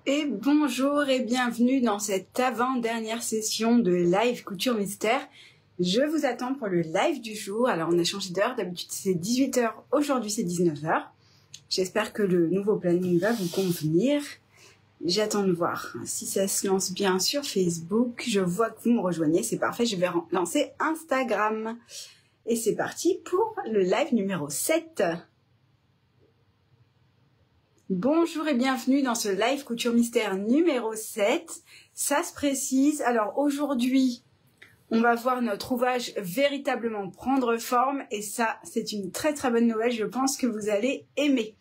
Et bonjour et bienvenue dans cette avant-dernière session de live couture mystère. Je vous attends pour le live du jour. Alors on a changé d'heure, d'habitude c'est 18 h, aujourd'hui c'est 19 h. J'espère que le nouveau planning va vous convenir. J'attends de voir si ça se lance bien sur Facebook. Je vois que vous me rejoignez, c'est parfait. Je vais lancer Instagram. Et c'est parti pour le live numéro 7. Bonjour et bienvenue dans ce live couture mystère numéro 7. Ça se précise. Alors aujourd'hui, on va voir notre ouvrage véritablement prendre forme. Et ça, c'est une très très bonne nouvelle. Je pense que vous allez aimer.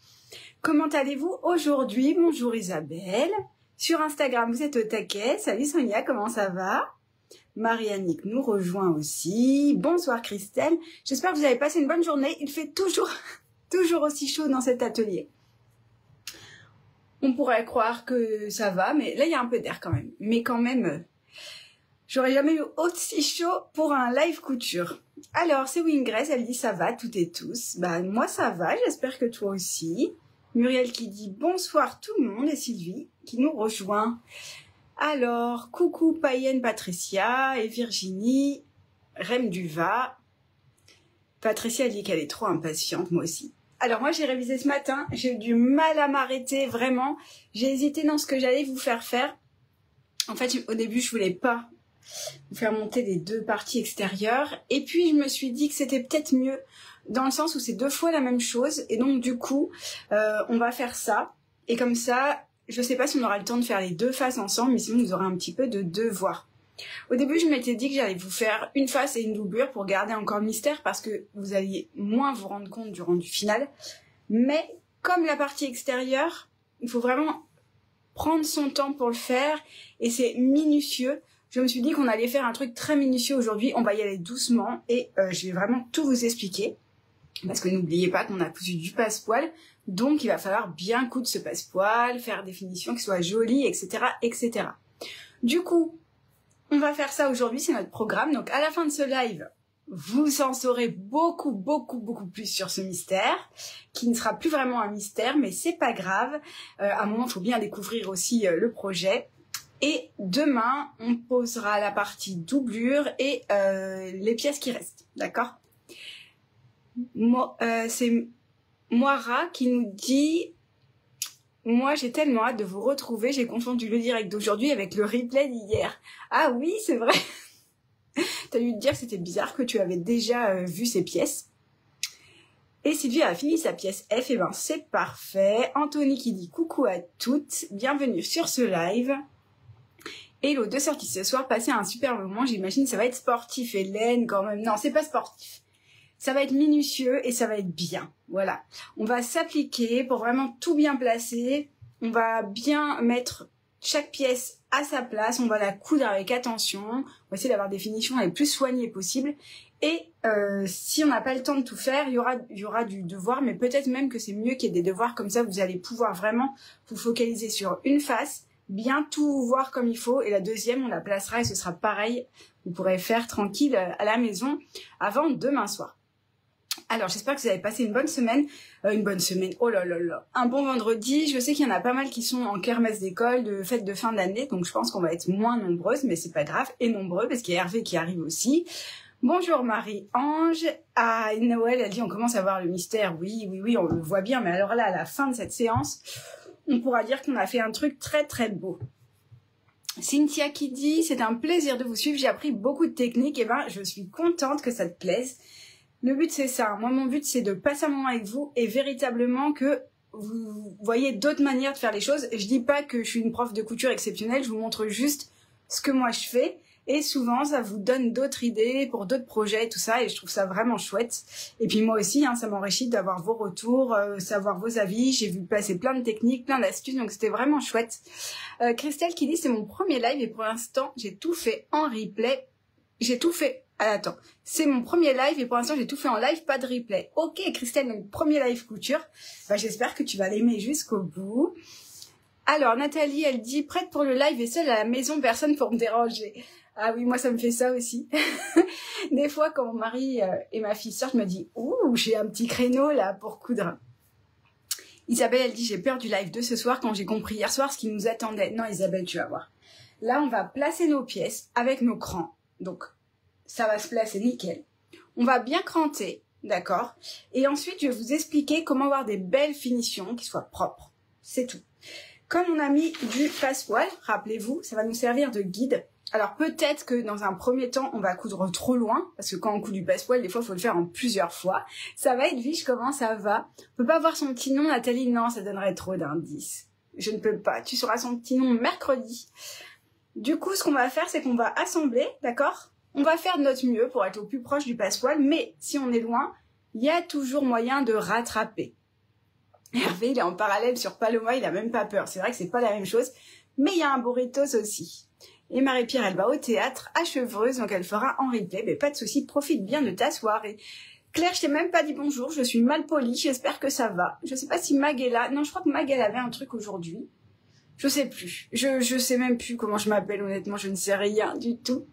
Comment allez-vous aujourd'hui? Bonjour Isabelle. Sur Instagram, vous êtes au taquet. Salut Sonia, comment ça va? Marie-Annick nous rejoint aussi. Bonsoir Christelle. J'espère que vous avez passé une bonne journée. Il fait toujours aussi chaud dans cet atelier. On pourrait croire que ça va, mais là, il y a un peu d'air quand même. Mais quand même, j'aurais jamais eu aussi chaud pour un live couture. Alors, c'est Wingress, elle dit ça va, toutes et tous. Bah, moi, ça va, j'espère que toi aussi. Muriel qui dit bonsoir tout le monde et Sylvie qui nous rejoint. Alors, coucou Païenne Patricia et Virginie, Rem Duva. Patricia dit qu'elle est trop impatiente, moi aussi. Alors moi j'ai révisé ce matin, j'ai eu du mal à m'arrêter, vraiment. J'ai hésité dans ce que j'allais vous faire faire. En fait au début je voulais pas vous faire monter les deux parties extérieures. Et puis je me suis dit que c'était peut-être mieux dans le sens où c'est deux fois la même chose. Et donc du coup on va faire ça. Et comme ça, je sais pas si on aura le temps de faire les deux faces ensemble, mais sinon vous aurez un petit peu de devoir. Au début, je m'étais dit que j'allais vous faire une face et une doublure pour garder encore le mystère parce que vous alliez moins vous rendre compte du rendu final. Mais comme la partie extérieure, il faut vraiment prendre son temps pour le faire et c'est minutieux. Je me suis dit qu'on allait faire un truc très minutieux aujourd'hui. On va y aller doucement et je vais vraiment tout vous expliquer. Parce que n'oubliez pas qu'on a cousu du passepoil. Donc, il va falloir bien coudre ce passepoil, faire des finitions qui soient jolies, etc., etc. Du coup, on va faire ça aujourd'hui, c'est notre programme. Donc à la fin de ce live, vous en saurez beaucoup plus sur ce mystère, qui ne sera plus vraiment un mystère, mais c'est pas grave. À un moment, il faut bien découvrir aussi le projet. Et demain, on posera la partie doublure et les pièces qui restent, d'accord? C'est Moira qui nous dit... Moi, j'ai tellement hâte de vous retrouver. J'ai confondu le direct d'aujourd'hui avec le replay d'hier. Ah oui, c'est vrai. T'as dû te dire que c'était bizarre que tu avais déjà vu ces pièces. Et Sylvie a fini sa pièce F. Et ben, c'est parfait. Anthony qui dit coucou à toutes. Bienvenue sur ce live. Hello, de sortie ce soir. Passez un super moment. J'imagine ça va être sportif. Hélène, quand même. Non, c'est pas sportif. Ça va être minutieux et ça va être bien. Voilà. On va s'appliquer pour vraiment tout bien placer. On va bien mettre chaque pièce à sa place. On va la coudre avec attention. On va essayer d'avoir des finitions les plus soignées possibles. Et si on n'a pas le temps de tout faire, il y aura du devoir. Mais peut-être même que c'est mieux qu'il y ait des devoirs. Comme ça, vous allez pouvoir vraiment vous focaliser sur une face. Bien tout voir comme il faut. Et la deuxième, on la placera et ce sera pareil. Vous pourrez faire tranquille à la maison avant demain soir. Alors, j'espère que vous avez passé une bonne semaine. Oh là là là. Un bon vendredi. Je sais qu'il y en a pas mal qui sont en kermesse d'école, de fête de fin d'année. Donc, je pense qu'on va être moins nombreuses, mais c'est pas grave. Et nombreux, parce qu'il y a Hervé qui arrive aussi. Bonjour Marie-Ange. Ah, Noël, elle dit on commence à voir le mystère. Oui, on le voit bien. Mais alors là, à la fin de cette séance, on pourra dire qu'on a fait un truc très très beau. Cynthia qui dit, c'est un plaisir de vous suivre. J'ai appris beaucoup de techniques. Et ben, je suis contente que ça te plaise. Le but, c'est ça. Moi, mon but, c'est de passer un moment avec vous et véritablement que vous voyez d'autres manières de faire les choses. Je dis pas que je suis une prof de couture exceptionnelle, je vous montre juste ce que moi je fais. Et souvent, ça vous donne d'autres idées pour d'autres projets et tout ça. Et je trouve ça vraiment chouette. Et puis moi aussi, ça m'enrichit d'avoir vos retours, savoir vos avis. J'ai vu passer plein de techniques, plein d'astuces. Donc, c'était vraiment chouette. Christelle qui dit, c'est mon premier live et pour l'instant, j'ai tout fait en replay. J'ai tout fait... Attends, c'est mon premier live et pour l'instant j'ai tout fait en live, pas de replay. Ok Christelle, donc premier live couture. Bah, j'espère que tu vas l'aimer jusqu'au bout. Alors Nathalie, elle dit prête pour le live et seule à la maison, personne pour me déranger. Ah oui, moi ça me fait ça aussi. Des fois quand mon mari et ma fille sortent, je me dis ouh, j'ai un petit créneau là pour coudre. Isabelle, elle dit, j'ai peur du live de ce soir quand j'ai compris hier soir ce qui nous attendait. Non, Isabelle, tu vas voir. Là, on va placer nos pièces avec nos crans. Donc, ça va se placer nickel. On va bien cranter, d'accord? Et ensuite, je vais vous expliquer comment avoir des belles finitions qui soient propres. C'est tout. Comme on a mis du passepoil, rappelez-vous, ça va nous servir de guide. Alors peut-être que dans un premier temps, on va coudre trop loin, parce que quand on coud du passepoil, des fois, il faut le faire en plusieurs fois. Ça va être Edwige, comment ça va? On peut pas voir son petit nom, Nathalie? Non, ça donnerait trop d'indices. Je ne peux pas. Tu sauras son petit nom mercredi. Du coup, ce qu'on va faire, c'est qu'on va assembler, d'accord? On va faire de notre mieux pour être au plus proche du passepoil, mais si on est loin, il y a toujours moyen de rattraper. Hervé, il est en parallèle sur Paloma, il a même pas peur. C'est vrai que c'est pas la même chose, mais il y a un burritos aussi. Et Marie-Pierre, elle va au théâtre à Chevreuse, donc elle fera en replay. Mais pas de souci, profite bien de ta soirée. Claire, je t'ai même pas dit bonjour, je suis mal polie, j'espère que ça va. Je sais pas si Mag est là. Non, je crois que Mag, elle avait un truc aujourd'hui. Je sais plus. Je sais même plus comment je m'appelle, honnêtement, je ne sais rien du tout.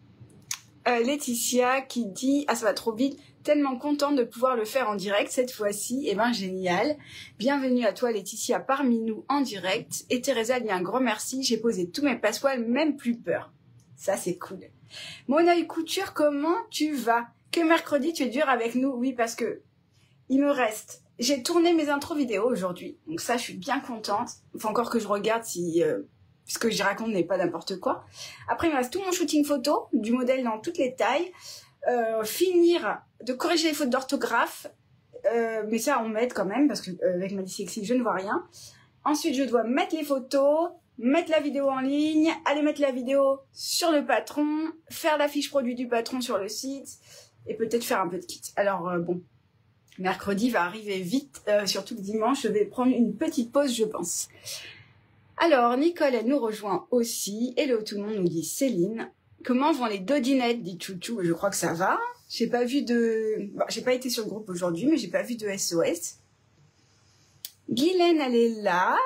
Laetitia qui dit « Ah, ça va trop vite, tellement contente de pouvoir le faire en direct cette fois-ci. » Eh ben, génial. Bienvenue à toi, Laetitia, parmi nous en direct. Et Teresa dit un grand merci, j'ai posé tous mes passepoils, même plus peur. Ça, c'est cool. Mon œil couture, comment tu vas? Que mercredi, tu es dur avec nous? Oui, parce que il me reste... J'ai tourné mes intros vidéo aujourd'hui, donc ça, je suis bien contente. Il faut encore que je regarde si... ce que j'y raconte n'est pas n'importe quoi. Après, il me reste tout mon shooting photo, du modèle dans toutes les tailles. Finir de corriger les fautes d'orthographe. Mais ça, on m'aide quand même, parce que avec ma dyslexie, je ne vois rien. Ensuite, je dois mettre les photos, mettre la vidéo en ligne, aller mettre la vidéo sur le patron, faire la fiche produit du patron sur le site, et peut-être faire un peu de kit. Alors, bon, mercredi va arriver vite, surtout que dimanche, je vais prendre une petite pause, je pense. Alors, Nicole, elle nous rejoint aussi. Hello tout le monde, nous dit Céline. Comment vont les dodinettes, dit Chouchou? Je crois que ça va. J'ai pas vu de... Bon, j'ai pas été sur le groupe aujourd'hui, mais j'ai pas vu de SOS. Guylaine, elle est là.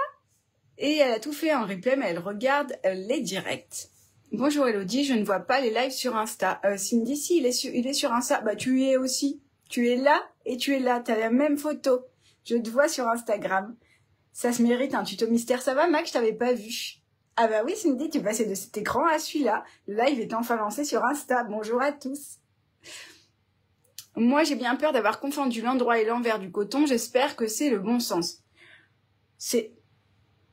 Et elle a tout fait en replay, mais elle regarde les directs. Bonjour Elodie, je ne vois pas les lives sur Insta. Cindy, si, il est sur Insta. Bah, tu y es aussi. Tu es là et tu es là. T'as la même photo. Je te vois sur Instagram. Ça se mérite un tuto mystère. Ça va, Mac? Je t'avais pas vu. Ah bah oui, Cindy, tu passais de cet écran à celui-là. Le live est enfin lancé sur Insta. Bonjour à tous. Moi, j'ai bien peur d'avoir confondu l'endroit et l'envers du coton. J'espère que c'est le bon sens. C'est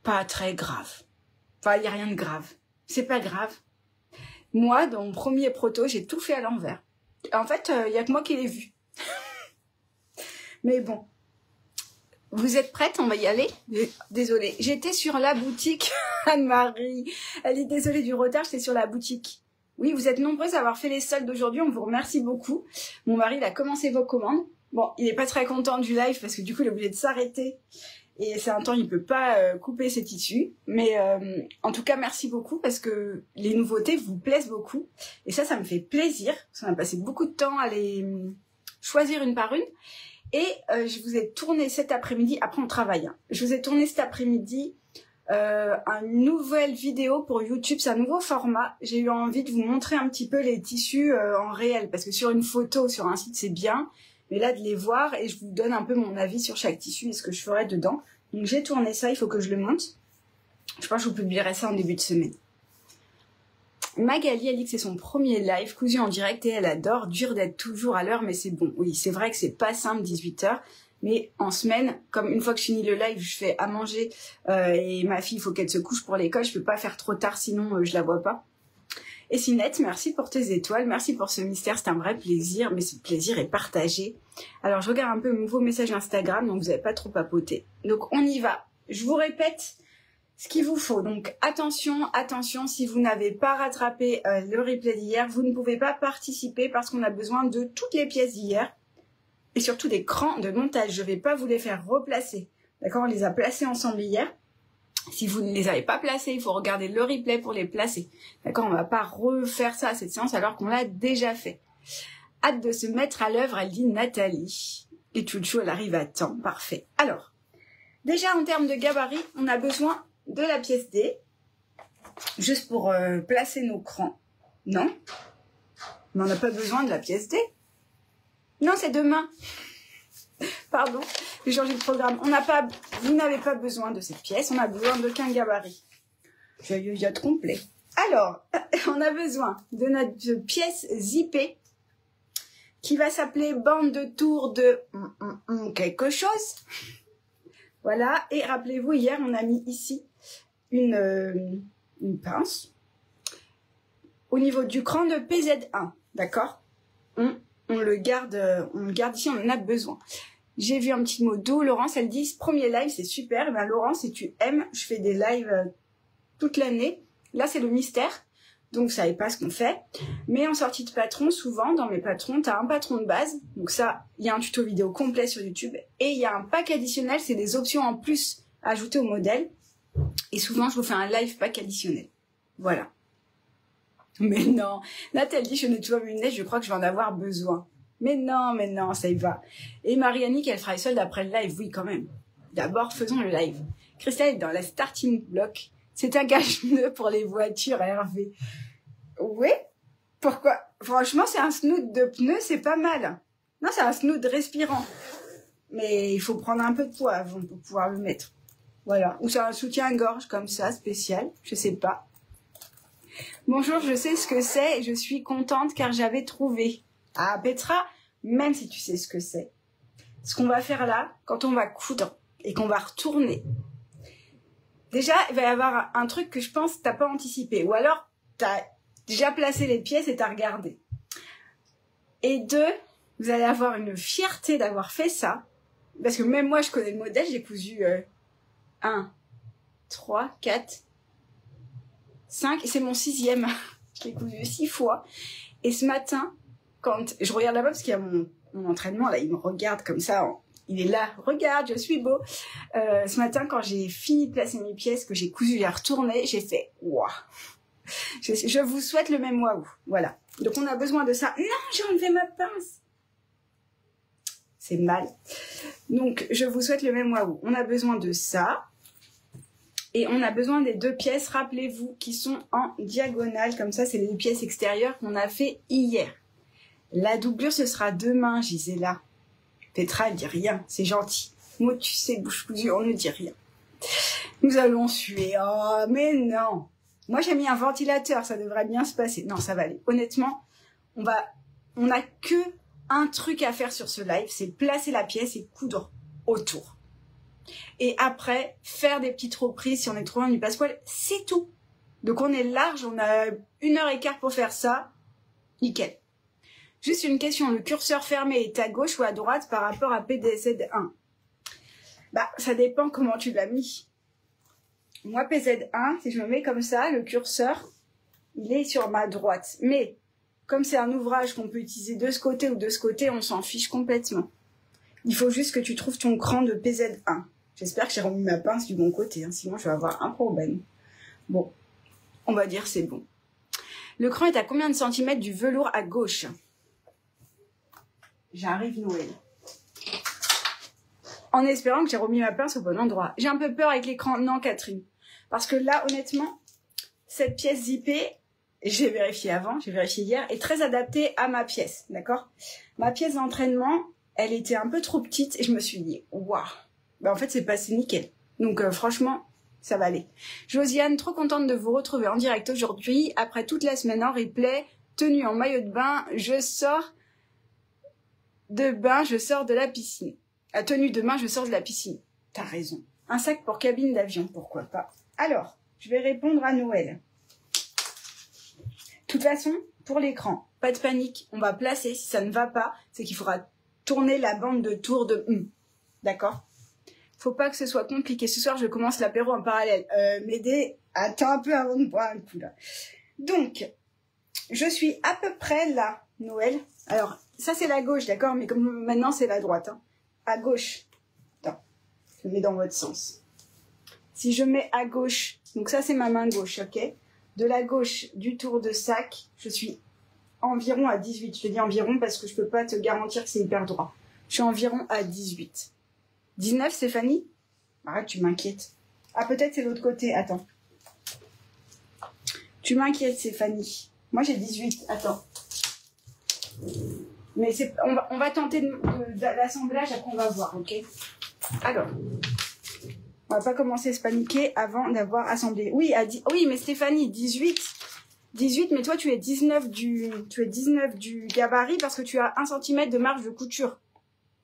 pas très grave. Enfin, il n'y a rien de grave. C'est pas grave. Moi, dans mon premier proto, j'ai tout fait à l'envers. En fait, il y a que moi qui l'ai vu. Mais bon. Vous êtes prête? On va y aller? Désolée. J'étais sur la boutique. Anne-Marie. Elle est désolée du retard, j'étais sur la boutique. Oui, vous êtes nombreuses à avoir fait les soldes d'aujourd'hui. On vous remercie beaucoup. Mon mari, il a commencé vos commandes. Bon, il n'est pas très content du live parce que du coup, il est obligé de s'arrêter. Et c'est un temps, il peut pas couper ses tissus. Mais en tout cas, merci beaucoup parce que les nouveautés vous plaisent beaucoup. Et ça me fait plaisir. Parce qu'on a passé beaucoup de temps à les choisir une par une. Et je vous ai tourné cet après-midi, après on travaille, hein, je vous ai tourné cet après-midi une nouvelle vidéo pour YouTube, c'est un nouveau format. J'ai eu envie de vous montrer un petit peu les tissus en réel, parce que sur une photo, sur un site, c'est bien, mais là de les voir et je vous donne un peu mon avis sur chaque tissu et ce que je ferai dedans. Donc j'ai tourné ça, il faut que je le monte. Je pense que je vous publierai ça en début de semaine. Magali, elle dit que c'est son premier live cousu en direct et elle adore, dur d'être toujours à l'heure, mais c'est bon. Oui, c'est vrai que c'est pas simple, 18h, mais en semaine, comme une fois que je finis le live, je fais à manger et ma fille, il faut qu'elle se couche pour l'école, je peux pas faire trop tard, sinon je la vois pas. Et Sinette, merci pour tes étoiles, merci pour ce mystère, c'est un vrai plaisir, mais ce plaisir est partagé. Alors, je regarde un peu vos messages Instagram, donc vous n'avez pas trop papoté. Donc, on y va. Je vous répète ce qu'il vous faut. Donc, attention, attention, si vous n'avez pas rattrapé le replay d'hier, vous ne pouvez pas participer parce qu'on a besoin de toutes les pièces d'hier et surtout des crans de montage. Je ne vais pas vous les faire replacer. D'accord? On les a placés ensemble hier. Si vous ne les avez pas placés, il faut regarder le replay pour les placer. D'accord? On ne va pas refaire ça à cette séance alors qu'on l'a déjà fait. Hâte de se mettre à l'œuvre, elle dit Nathalie. Et Chouchou, elle arrive à temps. Parfait. Alors, déjà en termes de gabarit, on a besoin de la pièce D, juste pour placer nos crans. Non? Mais on n'a pas besoin de la pièce D. Non, c'est demain. Pardon, j'ai changé de programme. Vous n'avez pas besoin de cette pièce, on a besoin d'aucun gabarit. J'ai eu yacht complet. Alors, on a besoin de notre pièce zippée qui va s'appeler bande de tour de quelque chose. Voilà, et rappelez-vous, hier, on a mis ici une pince au niveau du cran de PZ1, d'accord? On le garde ici, on en a besoin. J'ai vu un petit mot d'eau, Laurence, elle dit, ce premier live, c'est super. Ben, Laurence, si tu aimes, je fais des lives toute l'année. Là, c'est le mystère, donc vous savez pas ce qu'on fait. Mais en sortie de patron, souvent, dans mes patrons, tu as un patron de base. Donc ça, il y a un tuto vidéo complet sur YouTube. Et il y a un pack additionnel, c'est des options en plus à ajouter au modèle. Et souvent, je vous fais un live pack additionnel. Voilà. Mais non, Nathalie, je n'ai toujours vu une neige, je crois que je vais en avoir besoin. Mais non, ça y va. Et Marianne, elle fera les soldes après le live, oui, quand même. D'abord, faisons le live. Christelle est dans la starting block. C'est un cache-pneu pour les voitures, Hervé. Oui? Pourquoi? Franchement, c'est un snoot de pneu, c'est pas mal. Non, c'est un snoot respirant. Mais il faut prendre un peu de poids avant pour pouvoir le mettre. Voilà. Ou c'est un soutien-gorge comme ça, spécial. Je sais pas. Bonjour, je sais ce que c'est et je suis contente car j'avais trouvé. Ah, Petra, même si tu sais ce que c'est, ce qu'on va faire là, quand on va coudre et qu'on va retourner, déjà, il va y avoir un truc que je pense que t'as pas anticipé. Ou alors, t'as déjà placé les pièces et t'as regardé. Et deux, vous allez avoir une fierté d'avoir fait ça. Parce que même moi, je connais le modèle, j'ai cousu 1, 3, 4, 5, et c'est mon 6e. Je l'ai cousu 6 fois. Et ce matin, quand je regarde là-bas, parce qu'il y a mon entraînement, là, il me regarde comme ça, il est là, regarde, je suis beau. Ce matin, quand j'ai fini de placer mes pièces, que j'ai cousu et retourné, j'ai fait waouh. Je vous souhaite le même waouh. Voilà. Donc on a besoin de ça. Non, j'ai enlevé ma pince. C'est mal. Donc je vous souhaite le même waouh. On a besoin de ça. Et on a besoin des 2 pièces, rappelez-vous, qui sont en diagonale. Comme ça, c'est les 2 pièces extérieures qu'on a fait hier. La doublure, ce sera demain, Gisela. Petra, elle dit rien, c'est gentil. Moi, tu sais, bouche cousue, on ne dit rien. Nous allons suer. Oh, mais non. Moi, j'ai mis un ventilateur, ça devrait bien se passer. Non, ça va aller. Honnêtement, on a que un truc à faire sur ce live, c'est placer la pièce et coudre autour. Et après, faire des petites reprises si on est trop loin du passepoil, c'est tout. Donc on est large, on a 1h15 pour faire ça. Nickel. Juste une question, le curseur fermé est à gauche ou à droite par rapport à PZ1? Bah, ça dépend comment tu l'as mis. Moi, PZ1, si je me mets comme ça, le curseur, il est sur ma droite. Mais, comme c'est un ouvrage qu'on peut utiliser de ce côté ou de ce côté, on s'en fiche complètement. Il faut juste que tu trouves ton cran de PZ1. J'espère que j'ai remis ma pince du bon côté, hein, sinon je vais avoir un problème. Bon, on va dire c'est bon. Le cran est à combien de centimètres du velours à gauche? J'arrive, Noël. En espérant que j'ai remis ma pince au bon endroit. J'ai un peu peur avec l'écran. Non, Catherine. Parce que là, honnêtement, cette pièce zippée, j'ai vérifié avant, j'ai vérifié hier, est très adaptée à ma pièce, d'accord? Ma pièce d'entraînement, elle était un peu trop petite et je me suis dit, waouh. Ben, en fait, c'est passé nickel. Donc, franchement, ça va aller. Josiane, trop contente de vous retrouver en direct aujourd'hui. Après toute la semaine en replay, tenue en maillot de bain, je sors de la piscine. À tenue de bain, je sors de la piscine. T'as raison. Un sac pour cabine d'avion, pourquoi pas. Alors, je vais répondre à Noël. De toute façon, pour l'écran, pas de panique. On va placer. Si ça ne va pas, c'est qu'il faudra tourner la bande de tour de... D'accord? Faut pas que ce soit compliqué. Ce soir, je commence l'apéro en parallèle. M'aider, attends un peu avant de boire un coup, là. Donc, je suis à peu près là, Noël. Alors, ça, c'est la gauche, d'accord? Mais comme maintenant, c'est la droite. Hein. À gauche. Attends, je le mets dans votre sens. Si je mets à gauche, donc ça, c'est ma main gauche, ok? De la gauche du tour de sac, je suis environ à 18. Je te dis environ parce que je peux pas te garantir que c'est hyper droit. Je suis environ à 18. 19, Stéphanie? Arrête, tu m'inquiètes. Ah, peut-être c'est l'autre côté. Attends. Tu m'inquiètes, Stéphanie. Moi, j'ai 18. Attends. Mais on va tenter l'assemblage, après on va voir, ok? Alors, on va pas commencer à se paniquer avant d'avoir assemblé. Oui, oui, mais Stéphanie, 18, mais toi tu es 19 du gabarit parce que tu as 1 cm de marge de couture.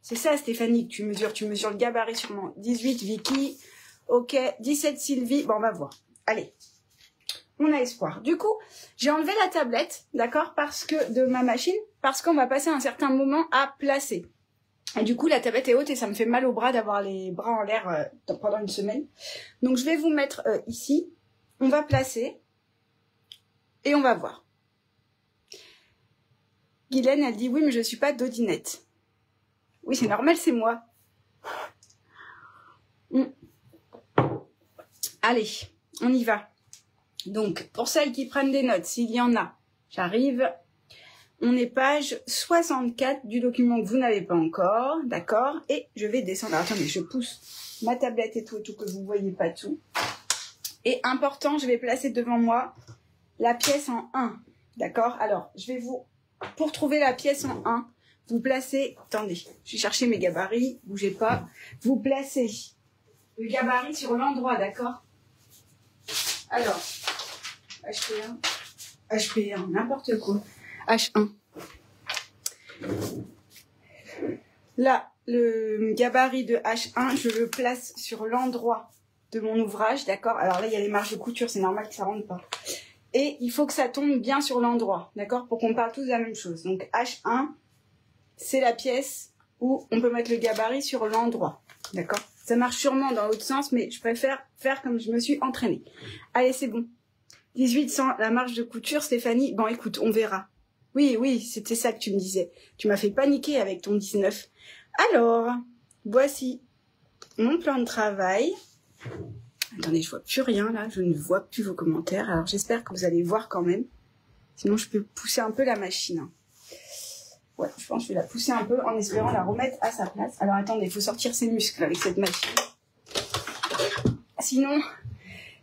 C'est ça, Stéphanie, que tu mesures le gabarit sûrement. 18, Vicky, ok, 17, Sylvie, bon, on va voir. Allez, on a espoir. Du coup, j'ai enlevé la tablette, d'accord, de ma machine, parce qu'on va passer un certain moment à placer. Et du coup, la tablette est haute et ça me fait mal au bras d'avoir les bras en l'air pendant une semaine. Donc, je vais vous mettre ici. On va placer et on va voir. Guylaine, elle dit, oui, mais je ne suis pas dodinette. Oui, c'est normal, c'est moi. Allez, on y va. Donc, pour celles qui prennent des notes, s'il y en a, j'arrive. On est page 64 du document que vous n'avez pas encore, d'accord? Et je vais descendre. Alors, attendez, je pousse ma tablette et tout, que vous ne voyez pas tout. Et important, je vais placer devant moi la pièce en 1, d'accord? Alors, pour trouver la pièce en 1, vous placez, attendez, je vais chercher mes gabarits, bougez pas. Vous placez le gabarit sur l'endroit, d'accord? Alors, HP1, n'importe quoi. H1. Là, le gabarit de H1, je le place sur l'endroit de mon ouvrage, d'accord? Alors là, il y a les marges de couture, c'est normal que ça rentre pas. Et il faut que ça tombe bien sur l'endroit, d'accord? Pour qu'on parle tous de la même chose. Donc H1, c'est la pièce où on peut mettre le gabarit sur l'endroit, d'accord? Ça marche sûrement dans l'autre sens, mais je préfère faire comme je me suis entraînée. Allez, c'est bon. 18 sans la marge de couture, Stéphanie. Bon, écoute, on verra. Oui, c'était ça que tu me disais. Tu m'as fait paniquer avec ton 19. Alors, voici mon plan de travail. Attendez, je vois plus rien là. Je ne vois plus vos commentaires. Alors, j'espère que vous allez voir quand même. Sinon, je peux pousser un peu la machine. Ouais, je pense que je vais la pousser un peu en espérant la remettre à sa place. Alors, attendez, il faut sortir ses muscles avec cette machine. Sinon,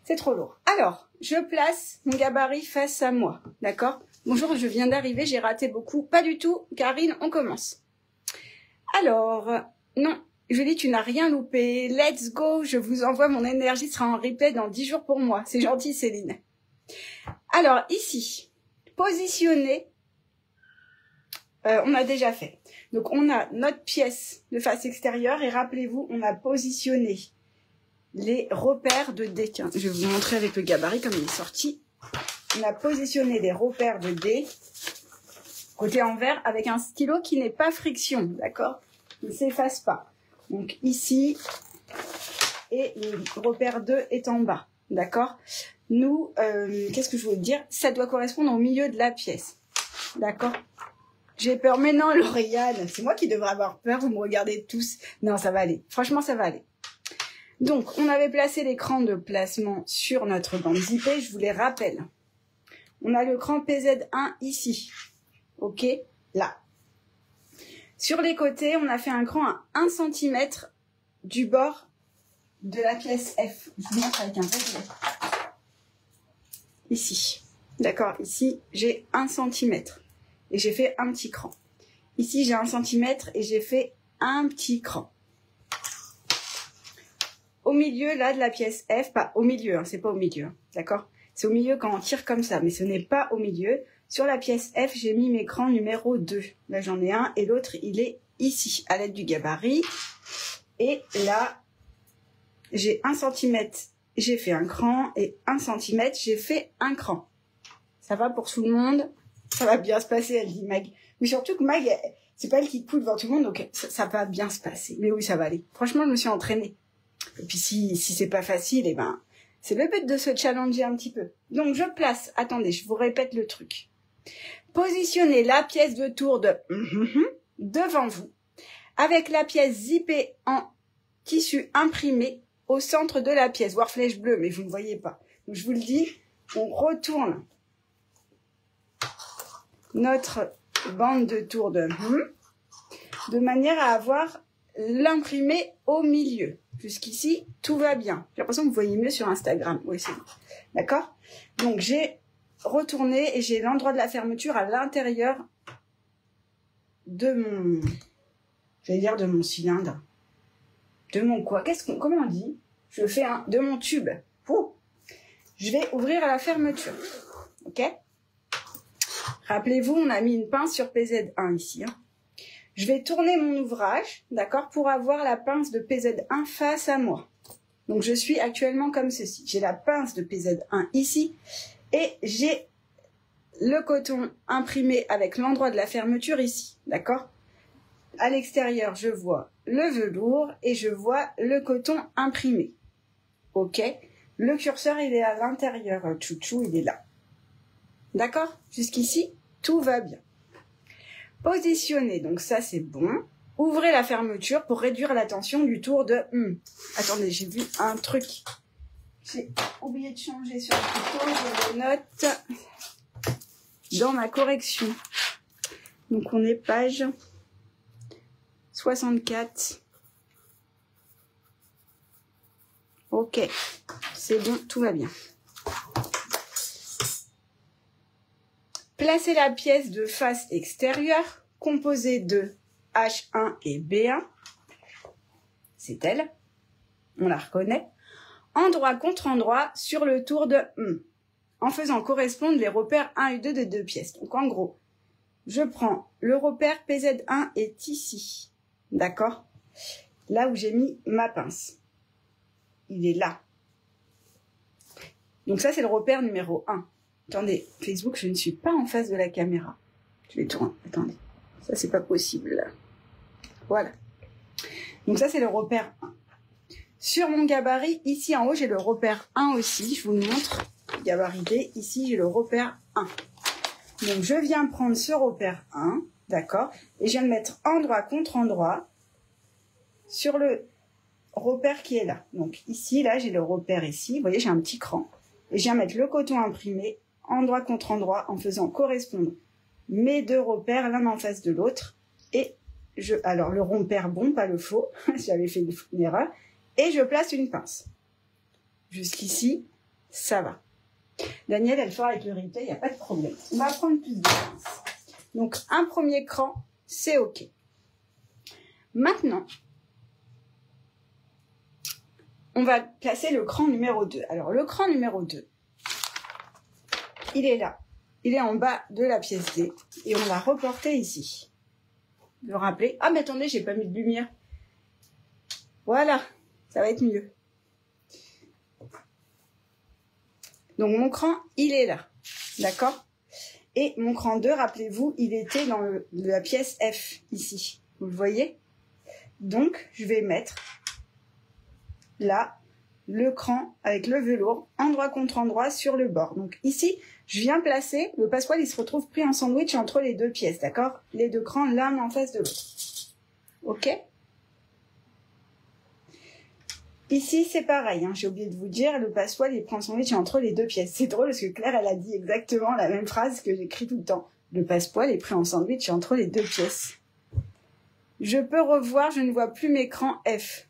c'est trop lourd. Alors, je place mon gabarit face à moi, d'accord? Bonjour, je viens d'arriver, j'ai raté beaucoup. Pas du tout, Karine, on commence. Alors, non, Julie, tu n'as rien loupé. Let's go, je vous envoie mon énergie, sera en replay dans 10 jours pour moi. C'est gentil, Céline. Alors, ici, positionner, on a déjà fait. Donc, on a notre pièce de face extérieure et rappelez-vous, on a positionné les repères de D. Tiens, je vais vous montrer avec le gabarit comme il est sorti. On a positionné les repères de D côté envers avec un stylo qui n'est pas friction, d'accord? Il ne s'efface pas. Donc ici, et le repère 2 est en bas, d'accord? Nous, qu'est-ce que je voulais dire? Ça doit correspondre au milieu de la pièce, d'accord? J'ai peur, mais non, Lauriane, c'est moi qui devrais avoir peur, vous me regardez tous. Non, ça va aller, franchement, ça va aller. Donc, on avait placé les crans de placement sur notre bande zippée, je vous les rappelle. On a le cran PZ1 ici, ok, là. Sur les côtés, on a fait un cran à 1 cm du bord de la pièce F. Je vous montre avec un vrai. Ici, d'accord, ici, j'ai 1 cm et j'ai fait un petit cran. Ici, j'ai 1 cm et j'ai fait un petit cran. Au milieu, là, de la pièce F, pas au milieu, hein, c'est pas au milieu, hein, d'accord? C'est au milieu quand on tire comme ça, mais ce n'est pas au milieu. Sur la pièce F, j'ai mis mes crans numéro 2. Là, j'en ai un et l'autre, il est ici, à l'aide du gabarit. Et là, j'ai 1 cm, j'ai fait un cran, et 1 cm, j'ai fait un cran. Ça va pour tout le monde? Ça va bien se passer, elle dit Mag. Mais surtout que Mag, c'est pas elle qui coule devant tout le monde, donc ça va bien se passer. Mais oui, ça va aller. Franchement, je me suis entraînée. Et puis si c'est pas facile, eh ben, c'est le but de se challenger un petit peu. Donc je place, attendez, je vous répète le truc. Positionnez la pièce de tour de devant vous, avec la pièce zippée en tissu imprimé au centre de la pièce, voire flèche bleue, mais vous ne voyez pas. Donc je vous le dis, on retourne notre bande de tour de manière à avoir l'imprimé au milieu. Jusqu'ici, tout va bien. J'ai l'impression que vous voyez mieux sur Instagram. Oui, c'est bon. D'accord? Donc, j'ai retourné et j'ai l'endroit de la fermeture à l'intérieur de mon, j'allais dire de mon cylindre, de mon quoi, comment on dit? Je fais de mon tube. Ouh. Je vais ouvrir à la fermeture, ok? Rappelez-vous, on a mis une pince sur PZ1 ici. Hein. Je vais tourner mon ouvrage, d'accord, pour avoir la pince de PZ1 face à moi. Donc, je suis actuellement comme ceci. J'ai la pince de PZ1 ici et j'ai le coton imprimé avec l'endroit de la fermeture ici, d'accord? À l'extérieur, je vois le velours et je vois le coton imprimé. Ok? Le curseur, il est à l'intérieur. Chouchou, il est là. D'accord? Jusqu'ici, tout va bien. Positionnez, donc ça, c'est bon. Ouvrez la fermeture pour réduire la tension du tour de... Attendez, j'ai vu un truc. J'ai oublié de changer sur le photo. Je le note dans ma correction. Donc, on est page 64. Ok, c'est bon, tout va bien. Placez la pièce de face extérieure, composée de H1 et B1. C'est elle, on la reconnaît. Endroit contre endroit sur le tour de en faisant correspondre les repères 1 et 2 des deux pièces. Donc en gros, je prends le repère PZ1 est ici, d'accord? Là où j'ai mis ma pince. Il est là. Donc ça, c'est le repère numéro 1. Attendez, Facebook, je ne suis pas en face de la caméra. Je vais tourner. Attendez, ça, c'est pas possible. Là. Voilà. Donc ça, c'est le repère 1. Sur mon gabarit, ici en haut, j'ai le repère 1 aussi. Je vous le montre. Gabarité, ici, j'ai le repère 1. Donc, je viens prendre ce repère 1, d'accord? Et je viens le mettre endroit contre endroit sur le repère qui est là. Donc ici, là, j'ai le repère ici. Vous voyez, j'ai un petit cran. Et je viens mettre le coton imprimé endroit contre endroit en faisant correspondre mes deux repères l'un en face de l'autre. Et alors le repère bon, pas le faux. J'avais fait une erreur. Et je place une pince. Jusqu'ici, ça va. Daniel, elle fera avec le replay, il n'y a pas de problème. On va prendre plus de pinces. Donc, un premier cran, c'est OK. Maintenant, on va placer le cran numéro 2. Alors, le cran numéro 2, il est là. Il est en bas de la pièce D. Et on va reporter ici. Vous vous rappelez? Ah, mais attendez, j'ai pas mis de lumière. Voilà, ça va être mieux. Donc, mon cran, il est là. D'accord? Et mon cran 2, rappelez-vous, il était dans la pièce F, ici. Vous le voyez? Donc, je vais mettre là, le cran avec le velours, endroit contre endroit sur le bord. Donc ici, je viens placer, le passepoil, il se retrouve pris en sandwich entre les deux pièces, d'accord? Les deux crans, l'un en face de l'autre. Ok? Ici, c'est pareil, hein, j'ai oublié de vous dire, le passepoil, il prend en sandwich entre les deux pièces. C'est drôle parce que Claire, elle a dit exactement la même phrase que j'écris tout le temps. Le passepoil est pris en sandwich entre les deux pièces. Je peux revoir, je ne vois plus mes crans F.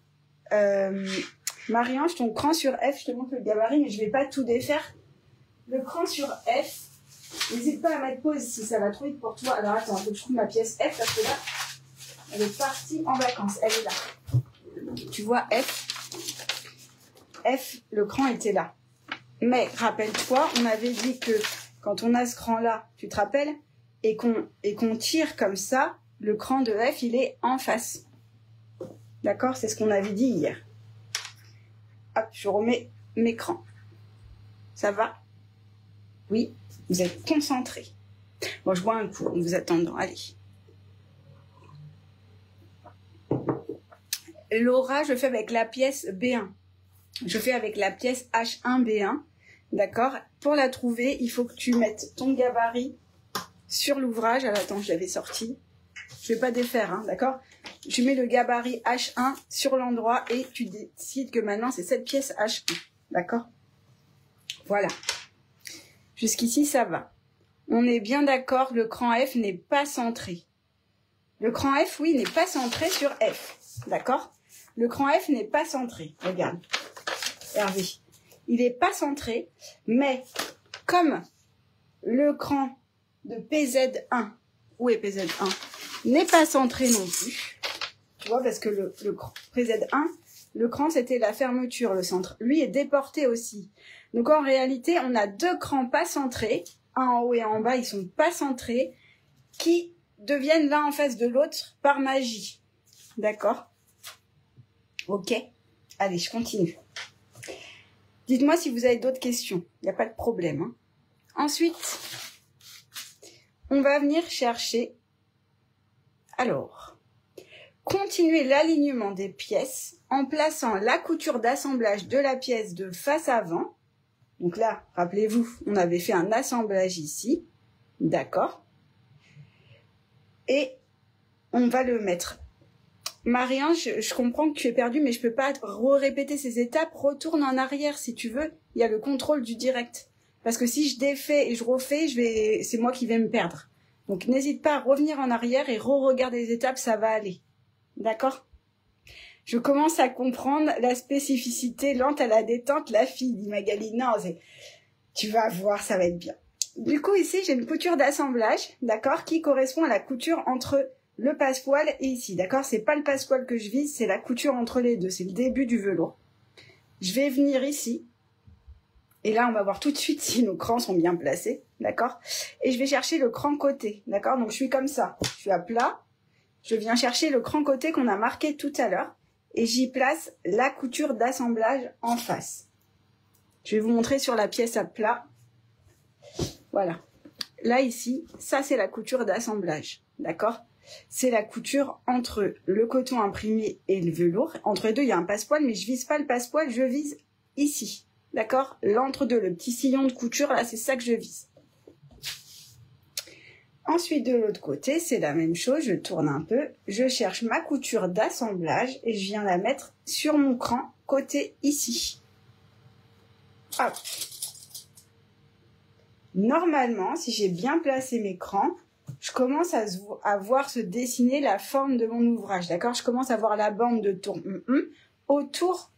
Marie-Ange, ton cran sur F, je te montre le gabarit, mais je ne vais pas tout défaire. Le cran sur F, n'hésite pas à mettre pause si ça va trop vite pour toi. Alors attends, il faut que je trouve ma pièce F parce que là, elle est partie en vacances. Elle est là. Tu vois F, le cran était là. Mais rappelle-toi, on avait dit que quand on a ce cran-là, tu te rappelles, et qu'on tire comme ça, le cran de F, il est en face. D'accord? C'est ce qu'on avait dit hier. Hop, je remets mes crans. Ça va? Oui, vous êtes concentrés. Bon, je bois un coup en vous attendant. Allez. Laura, je fais avec la pièce B1. Je fais avec la pièce H1B1. D'accord? Pour la trouver, il faut que tu mettes ton gabarit sur l'ouvrage. Alors, attends, je l'avais sorti. Je ne vais pas défaire, hein, d'accord? Je mets le gabarit H1 sur l'endroit et tu décides que maintenant, c'est cette pièce H1. D'accord? Voilà. Jusqu'ici, ça va. On est bien d'accord, le cran F n'est pas centré. Le cran F, oui, n'est pas centré sur F. D'accord? Le cran F n'est pas centré. Regarde. Hervé. Il n'est pas centré, mais comme le cran de PZ1, où est PZ1? n'est pas centré non plus. Tu vois, parce que le PZ1, le cran, c'était la fermeture, le centre. Lui est déporté aussi. Donc, en réalité, on a deux crans pas centrés. Un en haut et un en bas, ils sont pas centrés, qui deviennent l'un en face de l'autre par magie. D'accord? Ok. Allez, je continue. Dites-moi si vous avez d'autres questions. Il n'y a pas de problème. Hein. Ensuite, on va venir chercher... Alors, continuer l'alignement des pièces en plaçant la couture d'assemblage de la pièce de face avant. Donc là, rappelez-vous, on avait fait un assemblage ici. D'accord? Et on va le mettre. Marianne, je comprends que tu es perdue, mais je peux pas répéter ces étapes. Retourne en arrière si tu veux. Il y a le contrôle du direct. Parce que si je défais et je refais, c'est moi qui vais me perdre. Donc n'hésite pas à revenir en arrière et re-regarder les étapes, ça va aller. D'accord? Je commence à comprendre la spécificité lente à la détente, la fille, dit Magali. Non, tu vas voir, ça va être bien. Du coup, ici, j'ai une couture d'assemblage, d'accord, qui correspond à la couture entre le passepoil et ici, d'accord? C'est pas le passepoil que je vise, c'est la couture entre les deux, c'est le début du velours. Je vais venir ici, et là, on va voir tout de suite si nos crans sont bien placés, d'accord? Et je vais chercher le cran côté, d'accord? Donc, je suis comme ça, je suis à plat, je viens chercher le cran côté qu'on a marqué tout à l'heure, et j'y place la couture d'assemblage en face. Je vais vous montrer sur la pièce à plat. Voilà. Là, ici, ça, c'est la couture d'assemblage. D'accord? C'est la couture entre le coton imprimé et le velours. Entre les deux, il y a un passepoil, mais je vise pas le passepoil, je vise ici. D'accord? L'entre-deux, le petit sillon de couture, là, c'est ça que je vise. Ensuite, de l'autre côté, c'est la même chose. Je tourne un peu. Je cherche ma couture d'assemblage et je viens la mettre sur mon cran côté ici. Hop. Normalement, si j'ai bien placé mes crans, je commence à voir se dessiner la forme de mon ouvrage. D'accord? Je commence à voir la bande de tourne autour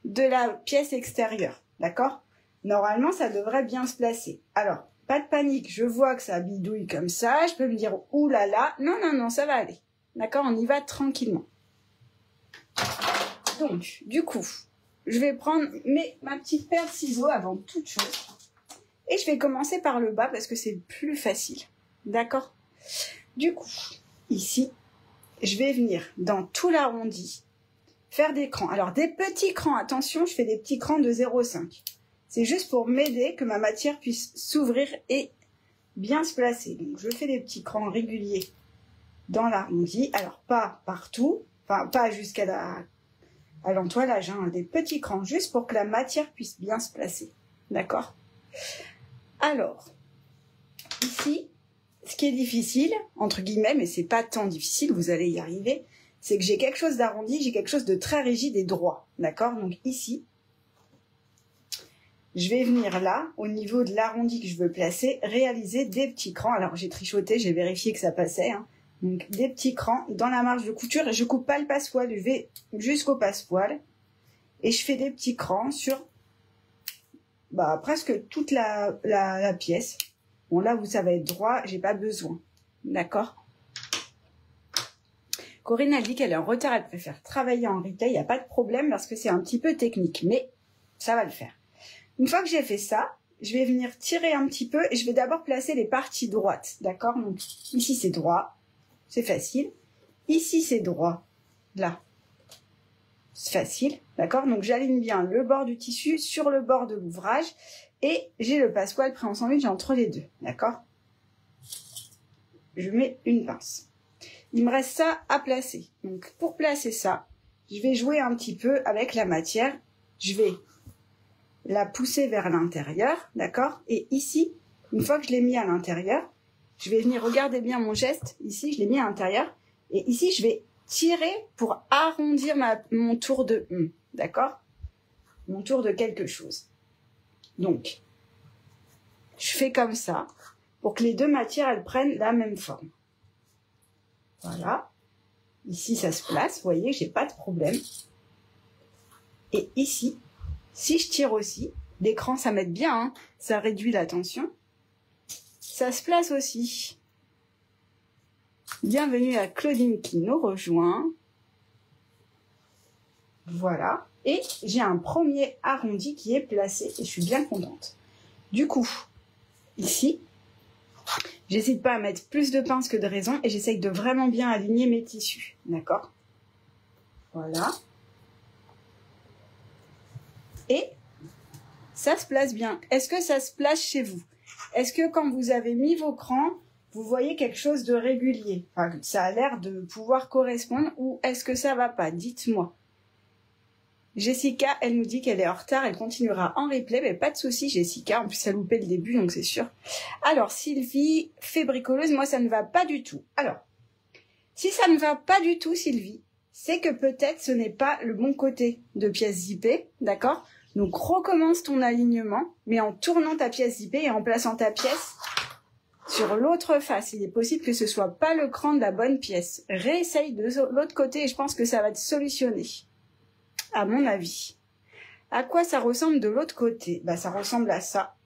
de la pièce extérieure. D'accord? Normalement, ça devrait bien se placer. Alors, pas de panique, je vois que ça bidouille comme ça. Je peux me dire, ouh là là, non, non, non, ça va aller. D'accord? On y va tranquillement. Donc, du coup, je vais prendre ma petite paire de ciseaux avant toute chose. Et je vais commencer par le bas parce que c'est plus facile. D'accord? Du coup, ici, je vais venir dans tout l'arrondi, faire des crans. Alors, des petits crans, attention, je fais des petits crans de 0,5. C'est juste pour m'aider que ma matière puisse s'ouvrir et bien se placer. Donc, je fais des petits crans réguliers dans l'arrondi. Alors, pas partout, enfin, pas jusqu'à l'entoilage, hein, des petits crans, juste pour que la matière puisse bien se placer. D'accord? Alors, ici, ce qui est difficile, entre guillemets, mais c'est pas tant difficile, vous allez y arriver, c'est que j'ai quelque chose d'arrondi, j'ai quelque chose de très rigide et droit. D'accord? Donc ici, je vais venir là, au niveau de l'arrondi que je veux placer, réaliser des petits crans. Alors, j'ai trichoté, j'ai vérifié que ça passait. Hein. Donc, des petits crans dans la marge de couture. Je coupe pas le passepoil, je vais jusqu'au passepoil. Et je fais des petits crans sur presque toute la pièce. Bon, là, ça va être droit, j'ai pas besoin. D'accord? Corinne a dit qu'elle est en retard, elle préfère travailler en replay. Il n'y a pas de problème parce que c'est un petit peu technique, mais ça va le faire. Une fois que j'ai fait ça, je vais venir tirer un petit peu et je vais d'abord placer les parties droites. D'accord? Donc, ici, c'est droit. C'est facile. Ici, c'est droit. Là. C'est facile. D'accord? Donc, j'aligne bien le bord du tissu sur le bord de l'ouvrage et j'ai le passepoil pris en sandwich entre les deux. D'accord? Je mets une pince. Il me reste ça à placer. Donc, pour placer ça, je vais jouer un petit peu avec la matière. Je vais la pousser vers l'intérieur, d'accord? Et ici, une fois que je l'ai mis à l'intérieur, je vais venir, regarder bien mon geste, ici, je l'ai mis à l'intérieur, et ici, je vais tirer pour arrondir mon tour de d'accord? Mon tour de quelque chose. Donc, je fais comme ça, pour que les deux matières, elles prennent la même forme. Voilà. Ici, ça se place, vous voyez, j'ai pas de problème. Et ici, si je tire aussi, l'écran, ça m'aide bien, hein, ça réduit la tension. Ça se place aussi. Bienvenue à Claudine qui nous rejoint. Voilà. Et j'ai un premier arrondi qui est placé et je suis bien contente. Du coup, ici, j'hésite pas à mettre plus de pinces que de raison et j'essaye de vraiment bien aligner mes tissus. D'accord? Voilà. Et ça se place bien. Est-ce que ça se place chez vous? Est-ce que quand vous avez mis vos crans, vous voyez quelque chose de régulier? Enfin, ça a l'air de pouvoir correspondre ou est-ce que ça va pas? Dites-moi. Jessica, elle nous dit qu'elle est en retard, elle continuera en replay, mais pas de souci Jessica, en plus elle a loupé le début, donc c'est sûr. Alors Sylvie, fait bricoleuse, moi ça ne va pas du tout. Alors, si ça ne va pas du tout Sylvie, c'est que peut-être ce n'est pas le bon côté de pièce zippée, d'accord? Donc recommence ton alignement, mais en tournant ta pièce zippée et en plaçant ta pièce sur l'autre face. Il est possible que ce soit pas le cran de la bonne pièce. Réessaye de l'autre côté et je pense que ça va te solutionner. À mon avis. À quoi ça ressemble de l'autre côté? Bah, ça ressemble à ça.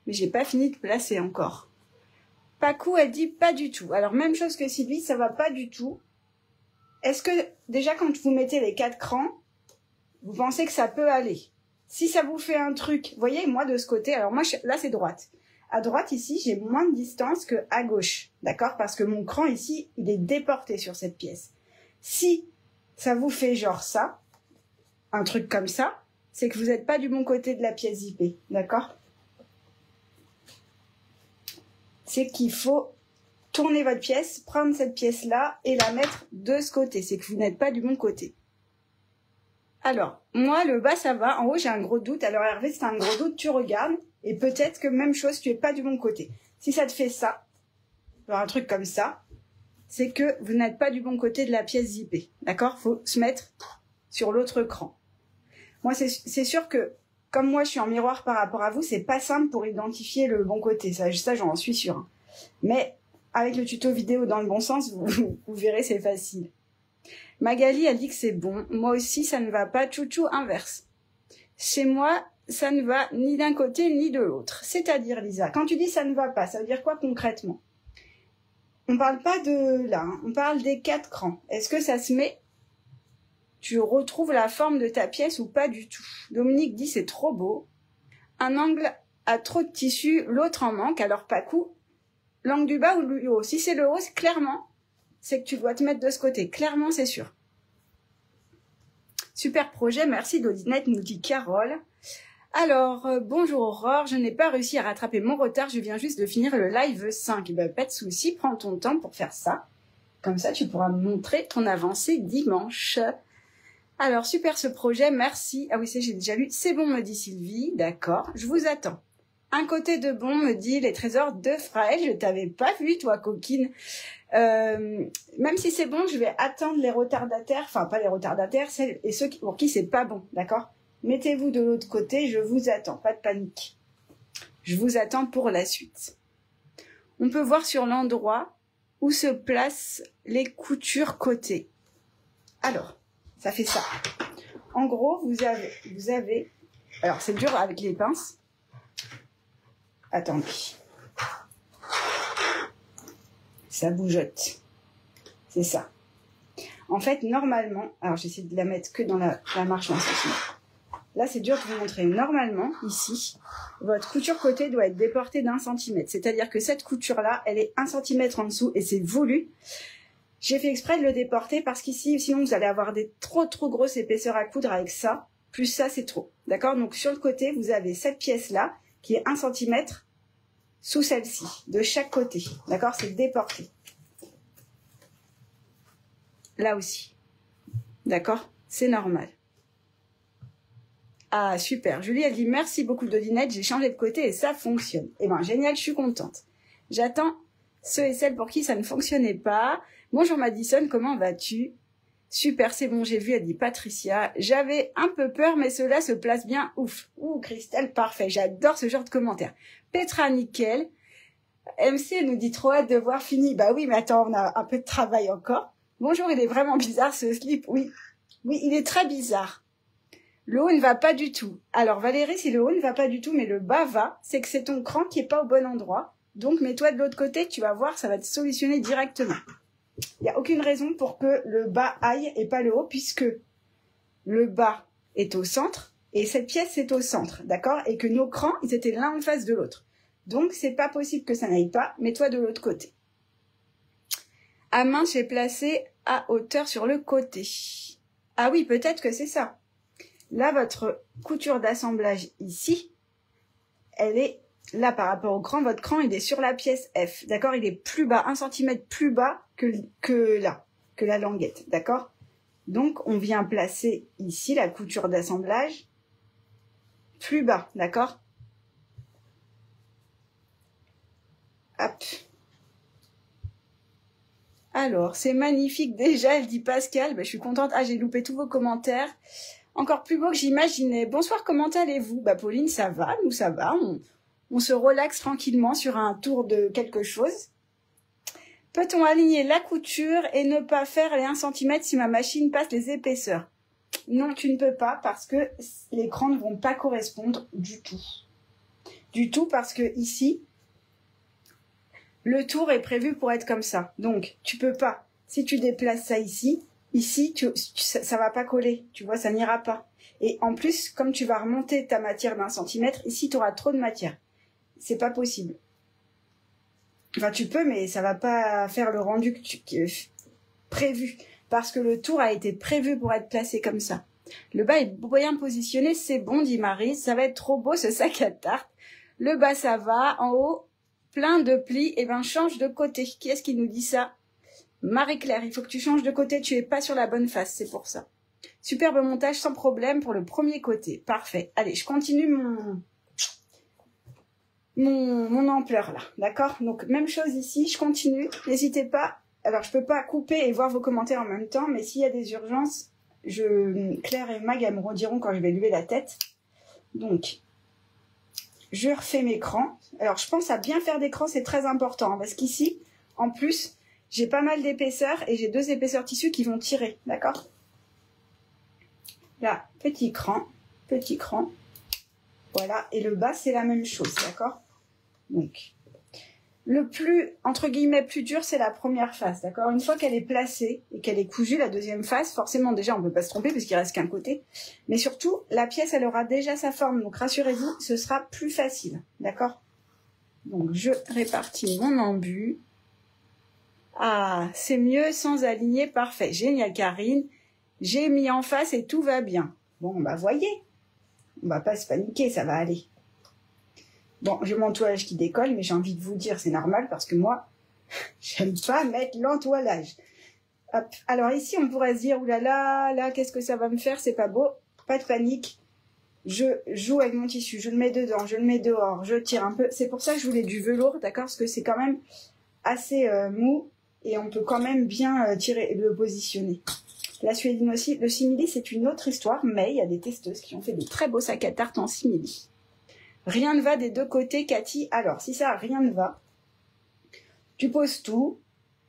Mais j'ai pas fini de placer encore. Pacou, elle dit pas du tout. Alors, même chose que Sylvie, ça va pas du tout. Est-ce que, déjà, quand vous mettez les 4 crans, vous pensez que ça peut aller? Si ça vous fait un truc, voyez, moi, de ce côté, alors moi, là, c'est droite. À droite, ici, j'ai moins de distance que à gauche. D'accord? Parce que mon cran, ici, il est déporté sur cette pièce. Si ça vous fait genre ça, un truc comme ça, c'est que vous n'êtes pas du bon côté de la pièce zippée, d'accord? C'est qu'il faut tourner votre pièce, prendre cette pièce-là et la mettre de ce côté. C'est que vous n'êtes pas du bon côté. Alors, moi, le bas, ça va. En haut, j'ai un gros doute. Alors, Hervé, c'est un gros doute, tu regardes. Et peut-être que même chose, tu n'es pas du bon côté. Si ça te fait ça, genre un truc comme ça, c'est que vous n'êtes pas du bon côté de la pièce zippée. D'accord? Faut se mettre sur l'autre cran. Moi, c'est sûr que, comme moi, je suis en miroir par rapport à vous, c'est pas simple pour identifier le bon côté. Ça j'en suis sûre. Hein. Mais, avec le tuto vidéo dans le bon sens, vous verrez, c'est facile. Magali a dit que c'est bon. Moi aussi, ça ne va pas. Chouchou, inverse. Chez moi, ça ne va ni d'un côté ni de l'autre. C'est-à-dire, Lisa, quand tu dis ça ne va pas, ça veut dire quoi concrètement? On parle pas de là, hein. On parle des 4 crans. Est-ce que ça se met? Tu retrouves la forme de ta pièce ou pas du tout? Dominique dit c'est trop beau. Un angle a trop de tissu, l'autre en manque. Alors Pacou, l'angle du bas ou du haut? Si c'est le haut, clairement, c'est que tu dois te mettre de ce côté. Clairement, c'est sûr. Super projet, merci Dodinette, nous dit Carole. Alors, bonjour Aurore, je n'ai pas réussi à rattraper mon retard, je viens juste de finir le live 5. Ben, pas de souci, prends ton temps pour faire ça. Comme ça, tu pourras me montrer ton avancée dimanche. Alors, super ce projet, merci. Ah oui, j'ai déjà lu. C'est bon, me dit Sylvie. D'accord, je vous attends. Un côté de bon, me dit les trésors de Fraël. Je t'avais pas vu, toi, coquine. Même si c'est bon, je vais attendre les retardataires. Enfin, pas les retardataires, celles et ceux pour qui c'est pas bon, d'accord? Mettez-vous de l'autre côté, je vous attends, pas de panique. Je vous attends pour la suite. On peut voir sur l'endroit où se placent les coutures côté. Alors, ça fait ça. En gros, vous avez... Alors, c'est dur avec les pinces. Attendez. Ça bougeote. C'est ça. En fait, normalement... Alors, j'essaie de la mettre que dans la marche d'un centimètre. Là, c'est dur de vous montrer. Normalement, ici, votre couture côté doit être déportée d'1 centimètre. C'est-à-dire que cette couture-là, elle est 1 centimètre en dessous et c'est voulu. J'ai fait exprès de le déporter parce qu'ici, sinon, vous allez avoir des trop grosses épaisseurs à coudre avec ça. Plus ça, c'est trop. D'accord? Donc, sur le côté, vous avez cette pièce-là qui est 1 centimètre sous celle-ci, de chaque côté. D'accord? C'est déporté. Là aussi. D'accord? C'est normal. Ah, super. Julie, elle dit merci beaucoup Dodinette, j'ai changé de côté et ça fonctionne. Eh ben, génial, je suis contente. J'attends ceux et celles pour qui ça ne fonctionnait pas. Bonjour Madison, comment vas-tu? Super, c'est bon, j'ai vu, elle dit Patricia. J'avais un peu peur, mais cela se place bien. Ouf. Ouh, Christelle, parfait. J'adore ce genre de commentaires. Petra, nickel. MC, elle nous dit trop hâte de voir fini. Bah oui, mais attends, on a un peu de travail encore. Bonjour, il est vraiment bizarre ce slip. Oui. Oui, il est très bizarre. Le haut ne va pas du tout. Alors Valérie, si le haut ne va pas du tout, mais le bas va, c'est que c'est ton cran qui est pas au bon endroit. Donc, mets-toi de l'autre côté, tu vas voir, ça va te solutionner directement. Il n'y a aucune raison pour que le bas aille et pas le haut, puisque le bas est au centre et cette pièce est au centre, d'accord? Et que nos crans, ils étaient l'un en face de l'autre. Donc, c'est pas possible que ça n'aille pas. Mets-toi de l'autre côté. À main, j'ai placé à hauteur sur le côté. Ah oui, peut-être que c'est ça. Là, votre couture d'assemblage ici, elle est là par rapport au cran. Votre cran, il est sur la pièce F, d'accord? Il est plus bas, 1 cm plus bas que là, que la languette, d'accord? Donc, on vient placer ici la couture d'assemblage plus bas, d'accord? Hop. Alors, c'est magnifique déjà, elle dit Pascal. Ben, je suis contente. Ah, j'ai loupé tous vos commentaires. Encore plus beau que j'imaginais. Bonsoir, comment allez-vous? Bah, Pauline, ça va, nous ça va. On se relaxe tranquillement sur un tour de quelque chose. Peut-on aligner la couture et ne pas faire les 1 cm si ma machine passe les épaisseurs? Non, tu ne peux pas parce que les crans ne vont pas correspondre du tout. Du tout parce que ici, le tour est prévu pour être comme ça. Donc, tu peux pas. Si tu déplaces ça ici, ça va pas coller. Tu vois, ça n'ira pas. Et en plus, comme tu vas remonter ta matière d'1 centimètre, ici, tu auras trop de matière. C'est pas possible. Enfin, tu peux, mais ça va pas faire le rendu prévu. Parce que le tour a été prévu pour être placé comme ça. Le bas est bien positionné, c'est bon, dit Marie. Ça va être trop beau, ce sac à tarte. Le bas, ça va. En haut, plein de plis. Eh ben, change de côté. Qui est-ce qui nous dit ça? Marie-Claire, il faut que tu changes de côté. Tu es pas sur la bonne face, c'est pour ça. Superbe montage, sans problème pour le premier côté. Parfait. Allez, je continue mon ampleur là, d'accord? Donc, même chose ici, je continue. N'hésitez pas. Alors, je peux pas couper et voir vos commentaires en même temps, mais s'il y a des urgences, Claire et Mag, elles me rediront quand je vais lever la tête. Donc, je refais mes crans. Alors, je pense à bien faire des crans, c'est très important, parce qu'ici, en plus, j'ai pas mal d'épaisseur et j'ai 2 épaisseurs tissu qui vont tirer, d'accord? Là, petit cran, voilà, et le bas, c'est la même chose, d'accord? Donc, le plus, entre guillemets, plus dur, c'est la première face, d'accord? Une fois qu'elle est placée et qu'elle est cousue, la deuxième face, forcément, déjà, on ne peut pas se tromper parce qu'il reste qu'un côté. Mais surtout, la pièce, elle aura déjà sa forme. Donc, rassurez-vous, ce sera plus facile, d'accord? Donc, je répartis mon embu. Ah, c'est mieux sans aligner, parfait. Génial, Karine. J'ai mis en face et tout va bien. Bon, bah, voyez. On va pas se paniquer, ça va aller. Bon, j'ai mon entoilage qui décolle, mais j'ai envie de vous dire, c'est normal parce que moi, j'aime pas mettre l'entoilage. Hop. Alors ici, on pourrait se dire, oulala, là, qu'est-ce que ça va me faire? C'est pas beau. Pas de panique. Je joue avec mon tissu, je le mets dedans, je le mets dehors, je tire un peu. C'est pour ça que je voulais du velours, d'accord? Parce que c'est quand même assez mou et on peut quand même bien tirer, le positionner. La suédine aussi, le simili, c'est une autre histoire, mais il y a des testeuses qui ont fait des très beaux sacs à tarte en simili. Rien ne va des deux côtés, Cathy. Alors, si ça, rien ne va, tu poses tout,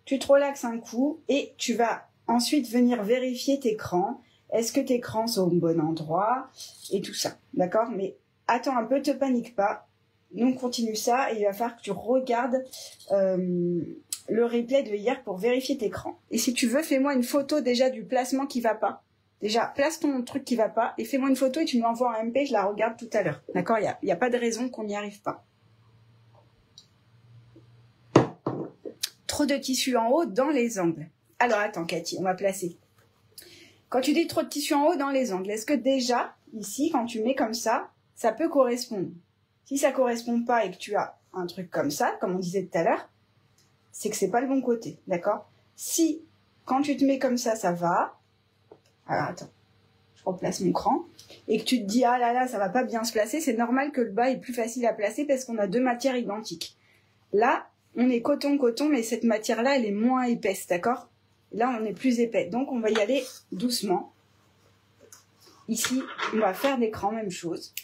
tu te relaxes un coup et tu vas ensuite venir vérifier tes crans. Est-ce que tes crans sont au bon endroit et tout ça, d'accord? Mais attends un peu, te panique pas. Nous, on continue ça et il va falloir que tu regardes le replay de hier pour vérifier tes crans. Et si tu veux, fais-moi une photo déjà du placement qui va pas. Déjà, place ton truc qui va pas et fais-moi une photo et tu me l'envoies en MP, je la regarde tout à l'heure. D'accord? Il y a pas de raison qu'on n'y arrive pas. Trop de tissu en haut dans les angles. Alors, attends, Cathy, on va placer. Quand tu dis trop de tissu en haut dans les angles, est-ce que déjà, ici, quand tu mets comme ça peut correspondre? Si ça correspond pas et que tu as un truc comme ça, comme on disait tout à l'heure, c'est que c'est pas le bon côté, d'accord? Si, quand tu te mets comme ça va... Alors, attends, je replace mon cran. Et que tu te dis, ah là là, ça va pas bien se placer, c'est normal que le bas est plus facile à placer parce qu'on a 2 matières identiques. Là, on est coton-coton, mais cette matière-là, elle est moins épaisse, d'accord? Là, on est plus épais. Donc, on va y aller doucement. Ici, on va faire des crans, même chose.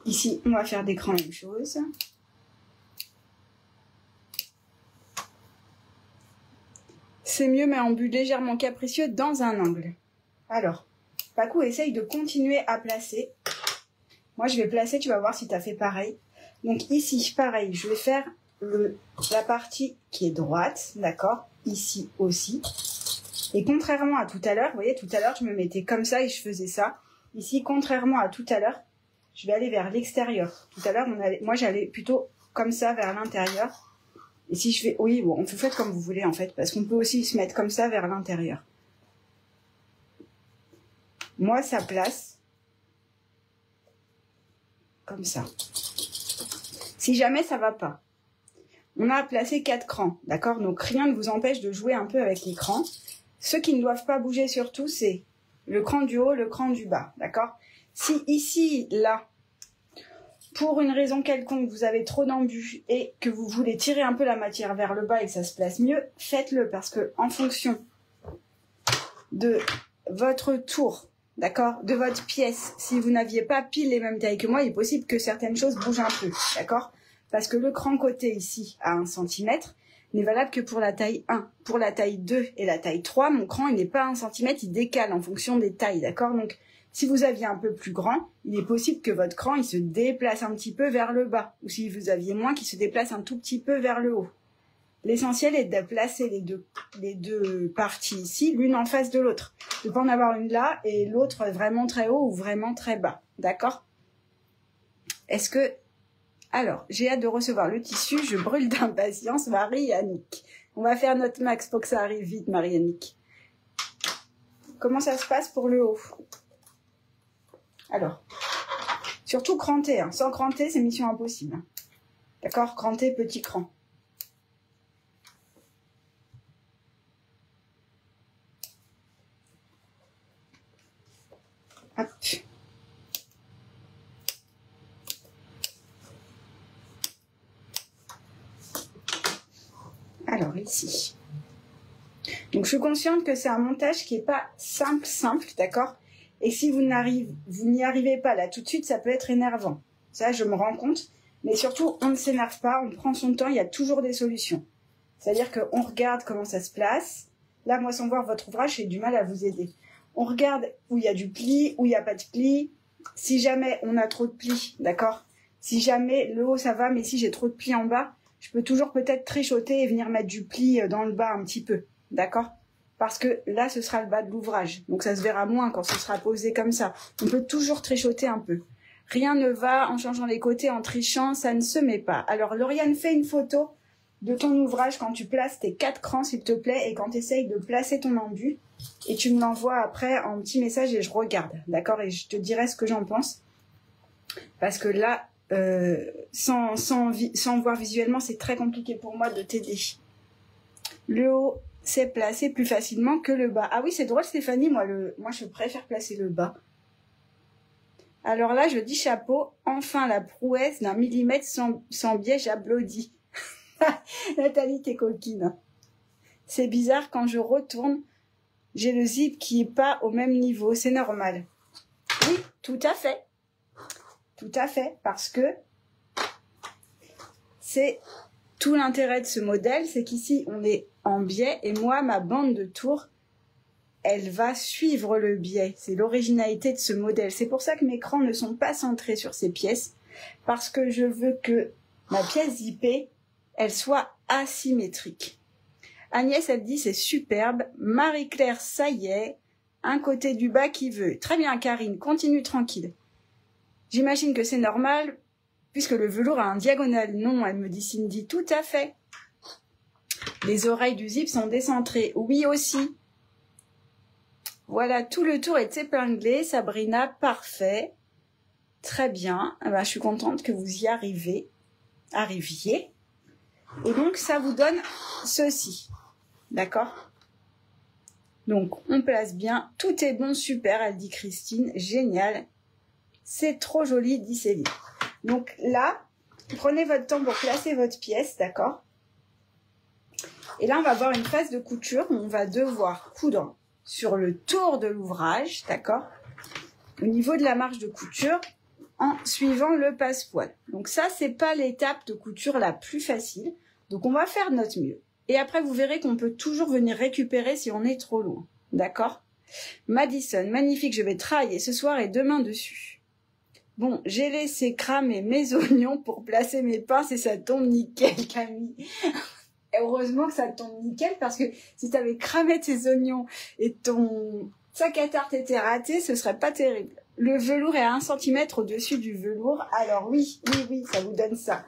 Ici, on va faire des crans, même chose. C'est mieux, mais en but légèrement capricieux dans un angle. Alors, Paco, essaye de continuer à placer. Moi, je vais placer, tu vas voir si tu as fait pareil. Donc ici, pareil, je vais faire la partie qui est droite, d'accord? Ici aussi. Et contrairement à tout à l'heure, vous voyez, tout à l'heure, je me mettais comme ça et je faisais ça. Ici, contrairement à tout à l'heure, je vais aller vers l'extérieur. Tout à l'heure, moi, j'allais plutôt comme ça vers l'intérieur. Et si je fais... Oui, bon, vous faites comme vous voulez, en fait, parce qu'on peut aussi se mettre comme ça vers l'intérieur. Moi, ça place comme ça. Si jamais ça va pas, on a placé 4 crans, d'accord? Donc, rien ne vous empêche de jouer un peu avec les crans. Ceux qui ne doivent pas bouger surtout, c'est le cran du haut, le cran du bas, d'accord? Si ici, là, pour une raison quelconque, vous avez trop d'embus et que vous voulez tirer un peu la matière vers le bas et que ça se place mieux, faites-le parce que en fonction de votre tour, d'accord, de votre pièce, si vous n'aviez pas pile les mêmes tailles que moi, il est possible que certaines choses bougent un peu, d'accord? Parce que le cran côté ici à 1 cm n'est valable que pour la taille 1. Pour la taille 2 et la taille 3, mon cran il n'est pas à 1 cm, il décale en fonction des tailles, d'accord? Donc si vous aviez un peu plus grand, il est possible que votre cran il se déplace un petit peu vers le bas. Ou si vous aviez moins, qu'il se déplace un tout petit peu vers le haut. L'essentiel est de placer les deux parties ici, l'une en face de l'autre. De ne pas en avoir une là et l'autre vraiment très haut ou vraiment très bas. D'accord? Est-ce que... Alors, j'ai hâte de recevoir le tissu. Je brûle d'impatience, Marie-Annick. On va faire notre max pour que ça arrive vite, Marie-Annick. Comment ça se passe pour le haut? Alors, surtout cranter. Hein. Sans cranter, c'est mission impossible. Hein. D'accord? Cranter, petit cran. Hop. Alors, ici. Donc, je suis consciente que c'est un montage qui n'est pas simple, d'accord? Et si vous n'y arrivez pas là tout de suite, ça peut être énervant. Ça, je me rends compte. Mais surtout, on ne s'énerve pas, on prend son temps, il y a toujours des solutions. C'est-à-dire qu'on regarde comment ça se place. Là, moi, sans voir votre ouvrage, j'ai du mal à vous aider. On regarde où il y a du pli, où il n'y a pas de pli. Si jamais on a trop de plis, d'accord? Si jamais le haut, ça va, mais si j'ai trop de plis en bas, je peux toujours peut-être trichoter et venir mettre du pli dans le bas un petit peu, d'accord? Parce que là, ce sera le bas de l'ouvrage. Donc, ça se verra moins quand ce sera posé comme ça. On peut toujours trichoter un peu. Rien ne va en changeant les côtés, en trichant, ça ne se met pas. Alors, Lauriane, fais une photo de ton ouvrage quand tu places tes 4 crans, s'il te plaît, et quand tu essayes de placer ton enduit. Et tu me l'envoies après en petit message et je regarde, d'accord? Et je te dirai ce que j'en pense. Parce que là, sans voir visuellement, c'est très compliqué pour moi de t'aider. Le haut, c'est placé plus facilement que le bas. Ah oui, c'est drôle, Stéphanie, moi je préfère placer le bas. Alors là, je dis chapeau, enfin la prouesse d'un millimètre sans biais, j'applaudis. Nathalie, t'es coquine. C'est bizarre, quand je retourne, j'ai le zip qui est pas au même niveau, c'est normal. Oui, tout à fait. Tout à fait, parce que c'est tout l'intérêt de ce modèle, c'est qu'ici, on est en biais, et moi, ma bande de tours, elle va suivre le biais. C'est l'originalité de ce modèle. C'est pour ça que mes crans ne sont pas centrés sur ces pièces, parce que je veux que ma pièce zippée, elle soit asymétrique. Agnès, elle dit, c'est superbe. Marie-Claire, ça y est, un côté du bas qui veut. Très bien, Karine, continue tranquille. J'imagine que c'est normal, puisque le velours a un diagonale. Non, elle me dit Cindy, tout à fait. Les oreilles du zip sont décentrées. Oui, aussi. Voilà, tout le tour est épinglé. Sabrina, parfait. Très bien. Eh ben, je suis contente que vous y arriviez. Et donc, ça vous donne ceci. D'accord? Donc, on place bien. Tout est bon, super, elle dit Christine. Génial. C'est trop joli, dit Céline. Donc là, prenez votre temps pour placer votre pièce, d'accord? Et là, on va avoir une phase de couture où on va devoir coudre sur le tour de l'ouvrage, d'accord? Au niveau de la marge de couture, en suivant le passepoil. Donc ça, c'est pas l'étape de couture la plus facile. Donc on va faire de notre mieux. Et après, vous verrez qu'on peut toujours venir récupérer si on est trop loin, d'accord? Madison, magnifique, je vais travailler ce soir et demain dessus. Bon, j'ai laissé cramer mes oignons pour placer mes pinces et ça tombe nickel, Camille. Et heureusement que ça tombe nickel parce que si t'avais cramé tes oignons et ton sac à tarte était raté, ce serait pas terrible. Le velours est à 1 cm au-dessus du velours. Alors oui, ça vous donne ça.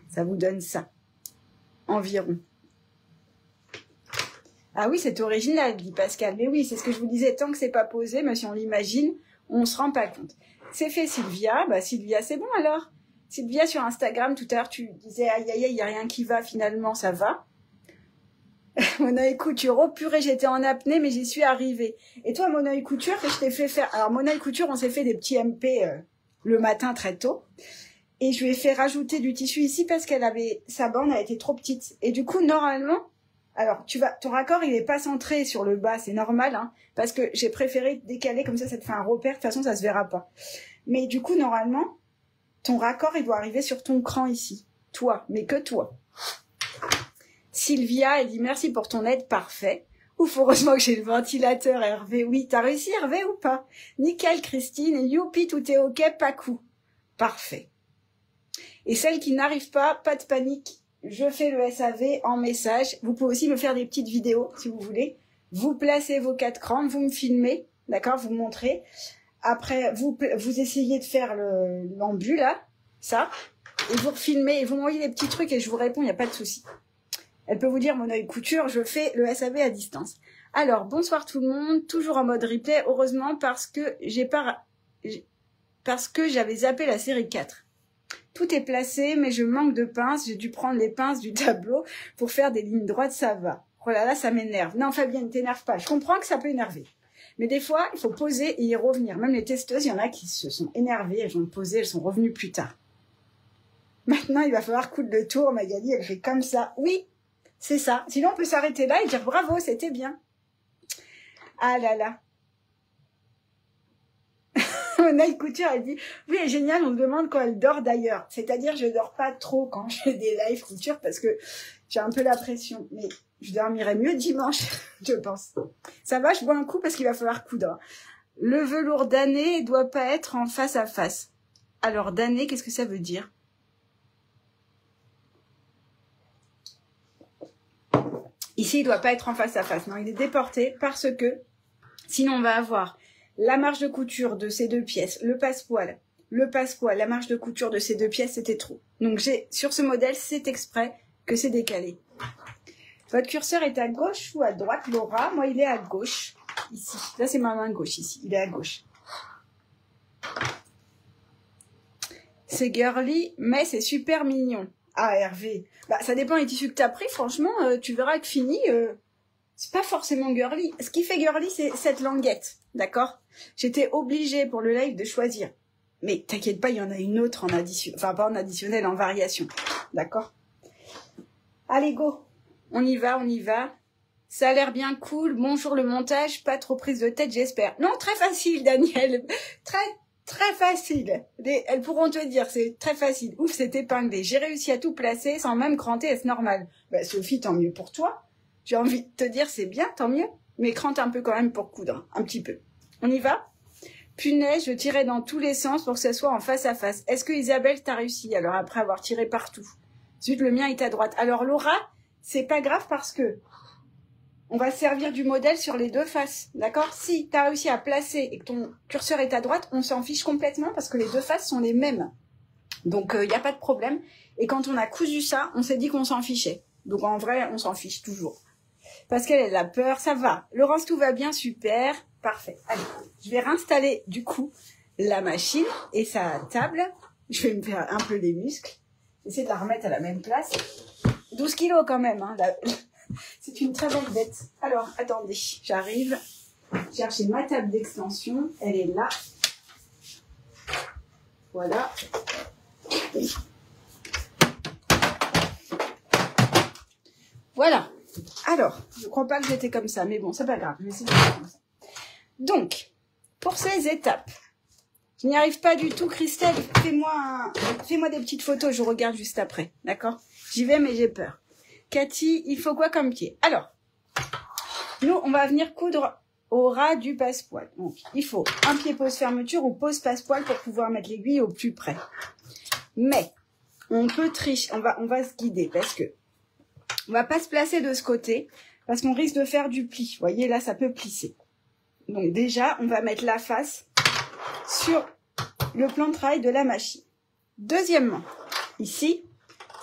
Ça vous donne ça. Environ. Ah oui, c'est original, dit Pascal. Mais oui, c'est ce que je vous disais, tant que c'est pas posé, mais si on l'imagine, on se rend pas compte. C'est fait Sylvia. Bah Sylvia, c'est bon alors. Sylvia, sur Instagram, tout à l'heure, tu disais, aïe, aïe, aïe, il n'y a rien qui va, finalement, ça va. Mon œil couture, oh purée, j'étais en apnée, mais j'y suis arrivée. Et toi, mon œil couture, je t'ai fait faire... Alors, mon œil couture, on s'est fait des petits MP le matin très tôt. Et je lui ai fait rajouter du tissu ici parce qu'elle avait... Sa bande a été trop petite. Et du coup, normalement... Alors, ton raccord, il est pas centré sur le bas, c'est normal, hein, parce que j'ai préféré décaler, comme ça te fait un repère. De toute façon, ça se verra pas. Mais du coup, normalement, ton raccord, il doit arriver sur ton cran ici. Toi, mais que toi. Sylvia, elle dit merci pour ton aide, parfait. Ouf, heureusement que j'ai le ventilateur, Hervé. Oui, t'as réussi, Hervé, ou pas? Nickel, Christine. Youpi, tout est ok, pas coup. Parfait. Et celle qui n'arrive pas de panique. Je fais le SAV en message. Vous pouvez aussi me faire des petites vidéos, si vous voulez. Vous placez vos 4 crans, vous me filmez, d'accord, vous me montrez. Après, vous essayez de faire l'embu, là, ça. Et vous refilmez, et vous m'envoyez des petits trucs et je vous réponds, il n'y a pas de souci. Elle peut vous dire, mon œil couture, je fais le SAV à distance. Alors, bonsoir tout le monde, toujours en mode replay, heureusement, parce que j'avais zappé la série 4. Tout est placé, mais je manque de pinces. J'ai dû prendre les pinces du tableau pour faire des lignes droites, ça va. Oh là là, ça m'énerve. Non, Fabienne, t'énerve pas. Je comprends que ça peut énerver. Mais des fois, il faut poser et y revenir. Même les testeuses, il y en a qui se sont énervées, elles ont posé, elles sont revenues plus tard. Maintenant, il va falloir coudre le tour. Magali, elle fait comme ça. Oui, c'est ça. Sinon, on peut s'arrêter là et dire bravo, c'était bien. Ah là là. Naï Couture, elle dit, oui, elle est géniale, on me demande quand elle dort d'ailleurs. C'est-à-dire, je dors pas trop quand je fais des live couture parce que j'ai un peu la pression. Mais je dormirai mieux dimanche, je pense. Ça va, je bois un coup parce qu'il va falloir coudre. Le velours damné doit pas être en face à face. Alors, damné, qu'est-ce que ça veut dire? Ici, il doit pas être en face à face. Non, il est déporté parce que sinon, on va avoir la marge de couture de ces 2 pièces, le passepoil, la marge de couture de ces 2 pièces, c'était trop. Donc, sur ce modèle, c'est exprès que c'est décalé. Votre curseur est à gauche ou à droite, Laura? Moi, il est à gauche, ici. Là, c'est ma main gauche, ici. Il est à gauche. C'est girly, mais c'est super mignon. Ah, Hervé. Bah, ça dépend des tissus que tu as pris. Franchement, tu verras que fini, c'est pas forcément girly. Ce qui fait girly, c'est cette languette. D'accord? J'étais obligée pour le live de choisir. Mais t'inquiète pas, il y en a une autre en addition. Enfin, pas en additionnel, en variation. D'accord? Allez, go. On y va, on y va. Ça a l'air bien cool. Bonjour le montage. Pas trop prise de tête, j'espère. Non, très facile, Daniel. Très facile. Elles pourront te dire, c'est très facile. Ouf, c'est épinglé. J'ai réussi à tout placer sans même cranter, est-ce normal? Bah, Sophie, tant mieux pour toi. J'ai envie de te dire, c'est bien, tant mieux. Mais crante un peu quand même pour coudre. Un petit peu. On y va? Punaise, je tirais dans tous les sens pour que ça soit en face à face. Est-ce que Isabelle, t'as réussi? Alors après avoir tiré partout. Zut, le mien est à droite. Alors Laura, c'est pas grave parce que on va se servir du modèle sur les 2 faces. D'accord? Si t'as réussi à placer et que ton curseur est à droite, on s'en fiche complètement parce que les 2 faces sont les mêmes. Donc, il n'y a pas de problème. Et quand on a cousu ça, on s'est dit qu'on s'en fichait. Donc, en vrai, on s'en fiche toujours. Parce qu'elle a peur, ça va. Laurence, tout va bien, super. Parfait. Allez, je vais réinstaller, du coup, la machine et sa table. Je vais me faire un peu les muscles. Essayer de la remettre à la même place. 12 kilos quand même, hein. C'est une très belle bête. Alors, attendez, j'arrive. Chercher ma table d'extension. Elle est là. Voilà. Voilà. Alors, je ne crois pas que j'étais comme ça, mais bon, c'est pas grave. Je vais essayer de faire comme ça. Donc, pour ces étapes, je n'y arrive pas du tout. Christelle, fais-moi des petites photos, je regarde juste après. D'accord? J'y vais, mais j'ai peur. Cathy, il faut quoi comme pied? Alors, Nous, on va venir coudre au ras du passepoil. Donc, il faut un pied pose fermeture ou pose passepoil pour pouvoir mettre l'aiguille au plus près. Mais, on peut tricher, on va se guider parce que on va pas se placer de ce côté parce qu'on risque de faire du pli. Vous voyez, là, ça peut plisser. Donc déjà, on va mettre la face sur le plan de travail de la machine. Deuxièmement, ici,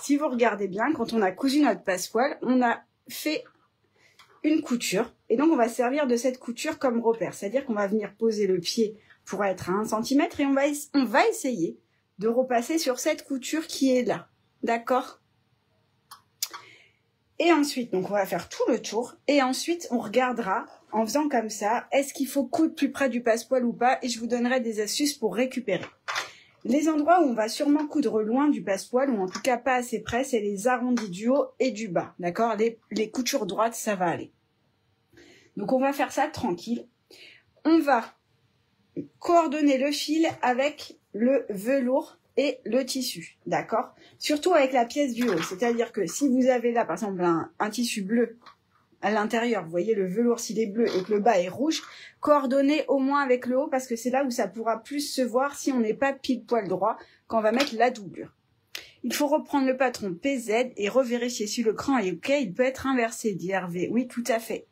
si vous regardez bien, quand on a cousu notre passepoil, on a fait une couture. Et donc, on va servir de cette couture comme repère. C'est-à-dire qu'on va venir poser le pied pour être à 1 cm et on va essayer de repasser sur cette couture qui est là. D'accord ? Et ensuite, donc on va faire tout le tour. Et ensuite, on regardera, en faisant comme ça, est-ce qu'il faut coudre plus près du passepoil ou pas. Et je vous donnerai des astuces pour récupérer. Les endroits où on va sûrement coudre loin du passepoil, ou en tout cas pas assez près, c'est les arrondis du haut et du bas. D'accord ? Les coutures droites, ça va aller. Donc on va faire ça tranquille. On va coordonner le fil avec le velours et le tissu, d'accord? Surtout avec la pièce du haut, c'est-à-dire que si vous avez là, par exemple, un tissu bleu à l'intérieur, vous voyez le velours s'il est bleu et que le bas est rouge, coordonnez au moins avec le haut parce que c'est là où ça pourra plus se voir si on n'est pas pile poil droit quand on va mettre la doublure. Il faut reprendre le patron PZ et revérifier si le cran est OK. Il peut être inversé, dit Hervé. Oui, tout à fait.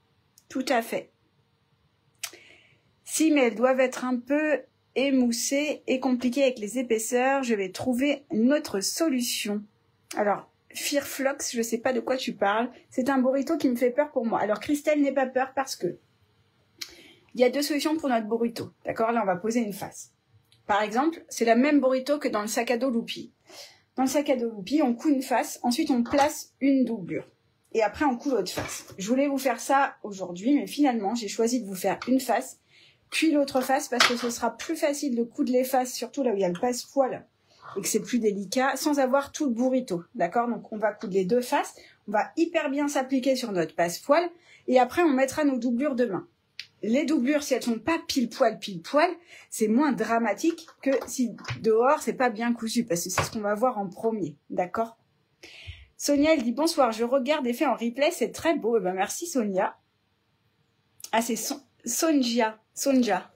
Tout à fait. Si, mais elles doivent être un peu émoussées et compliquées avec les épaisseurs. Je vais trouver une autre solution. Alors, Fearflox, je ne sais pas de quoi tu parles. C'est un burrito qui me fait peur pour moi. Alors, Christelle n'ait pas peur parce que il y a 2 solutions pour notre burrito. D'accord? Là, on va poser une face. Par exemple, c'est la même burrito que dans le sac à dos Loupi. Dans le sac à dos Loupi, on coud une face. Ensuite, on place une doublure. Et après, on coud l'autre face. Je voulais vous faire ça aujourd'hui, mais finalement, j'ai choisi de vous faire une face, puis l'autre face, parce que ce sera plus facile de coudre les faces, surtout là où il y a le passepoil, et que c'est plus délicat, sans avoir tout le burrito. D'accord? Donc, on va coudre les 2 faces. On va hyper bien s'appliquer sur notre passepoil. Et après, on mettra nos doublures de main. Les doublures, si elles sont pas pile poil, c'est moins dramatique que si dehors, c'est pas bien cousu, parce que c'est ce qu'on va voir en premier. D'accord? Sonia, elle dit bonsoir, je regarde et fais en replay, c'est très beau. Eh ben, merci Sonia. Ah, c'est Sonja.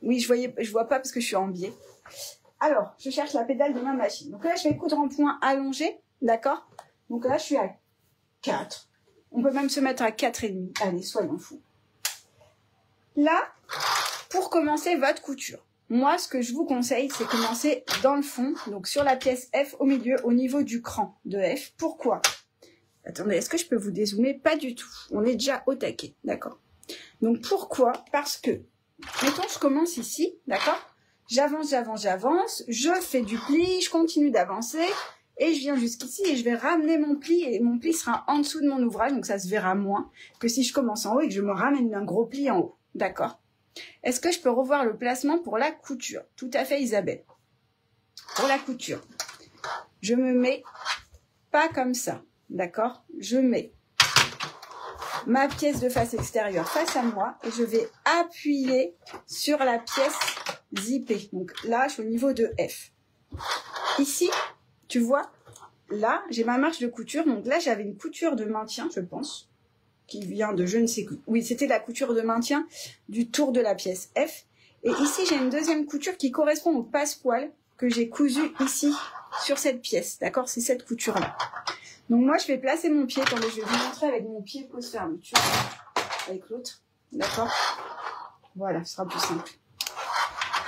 Oui, je vois pas parce que je suis en biais. Alors, je cherche la pédale de ma machine. Donc là, je vais coudre en point allongé, d'accord? Donc là, je suis à 4. On peut même se mettre à 4,5. Allez, soyons fous. Là, pour commencer votre couture, moi, ce que je vous conseille, c'est commencer dans le fond, donc sur la pièce F au milieu, au niveau du cran de F. Pourquoi? Attendez, est-ce que je peux vous dézoomer? Pas du tout. On est déjà au taquet, d'accord? Donc, pourquoi? Parce que, mettons, je commence ici, d'accord? J'avance, je fais du pli, je continue d'avancer, et je viens jusqu'ici, et je vais ramener mon pli, et mon pli sera en dessous de mon ouvrage, donc ça se verra moins que si je commence en haut et que je me ramène un gros pli en haut, d'accord? Est-ce que je peux revoir le placement pour la couture? Tout à fait, Isabelle. Pour la couture, je me mets pas comme ça. D'accord? Je mets ma pièce de face extérieure face à moi et je vais appuyer sur la pièce zippée. Donc là, je suis au niveau de F. Ici, tu vois, là, j'ai ma marche de couture. Donc là, j'avais une couture de maintien, je pense, qui vient de je ne sais quoi. Oui, c'était la couture de maintien du tour de la pièce F. Et ici, j'ai une deuxième couture qui correspond au passepoil que j'ai cousu ici sur cette pièce. D'accord? C'est cette couture-là. Donc moi, je vais placer mon pied. Attendez, je vais vous montrer avec mon pied pose fermeture. Avec l'autre. D'accord? Voilà, ce sera plus simple.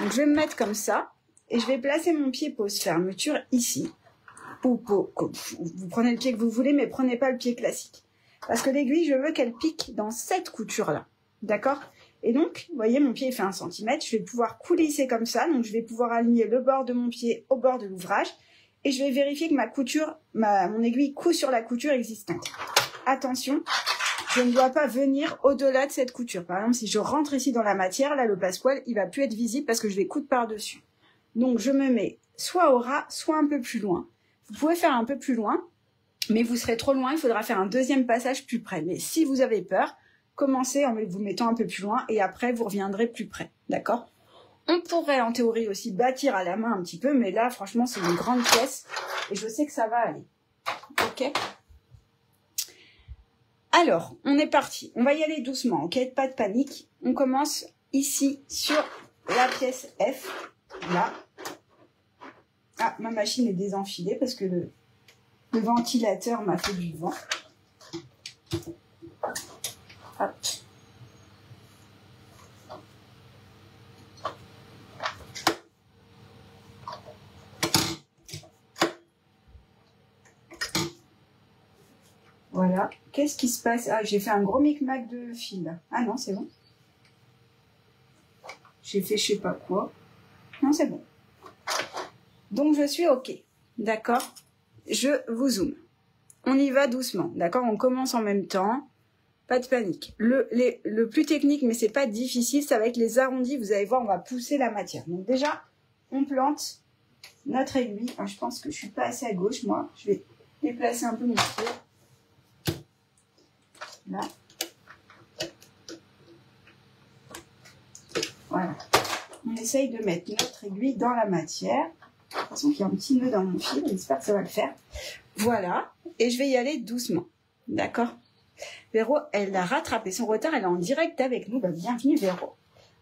Donc je vais me mettre comme ça. Et je vais placer mon pied pose fermeture ici. Vous prenez le pied que vous voulez, mais prenez pas le pied classique. Parce que l'aiguille, je veux qu'elle pique dans cette couture-là. D'accord? Et donc, vous voyez, mon pied fait 1 cm. Je vais pouvoir coulisser comme ça. Donc je vais pouvoir aligner le bord de mon pied au bord de l'ouvrage. Et je vais vérifier que ma couture, mon aiguille coud sur la couture existante. Attention, je ne dois pas venir au-delà de cette couture. Par exemple, si je rentre ici dans la matière, là, le passepoil, il va plus être visible parce que je vais coudre par-dessus. Donc, je me mets soit au ras, soit un peu plus loin. Vous pouvez faire un peu plus loin, mais vous serez trop loin, il faudra faire un deuxième passage plus près. Mais si vous avez peur, commencez en vous mettant un peu plus loin et après, vous reviendrez plus près. D'accord ? On pourrait en théorie aussi bâtir à la main un petit peu, mais là, franchement, c'est une grande pièce et je sais que ça va aller. Ok? Alors, on est parti. On va y aller doucement, ok? Pas de panique. On commence ici sur la pièce F, là. Ah, ma machine est désenfilée parce que le ventilateur m'a fait du vent. Hop. Voilà. Qu'est-ce qui se passe? Ah, j'ai fait un gros micmac de fil, là. Ah non, c'est bon. J'ai fait je sais pas quoi. Non, c'est bon. Donc, je suis OK. D'accord? Je vous zoome. On y va doucement. D'accord? On commence en même temps. Pas de panique. Le plus technique, mais c'est pas difficile, ça va être les arrondis. Vous allez voir, on va pousser la matière. Donc déjà, on plante notre aiguille. Ah, je pense que je suis pas assez à gauche, moi. Je vais déplacer un peu mon pied. Là. Voilà. On essaye de mettre notre aiguille dans la matière. De toute façon, il y a un petit nœud dans mon fil. J'espère que ça va le faire. Voilà. Et je vais y aller doucement. D'accord? Véro, elle a rattrapé son retard. Elle est en direct avec nous. Bah, bienvenue, Véro.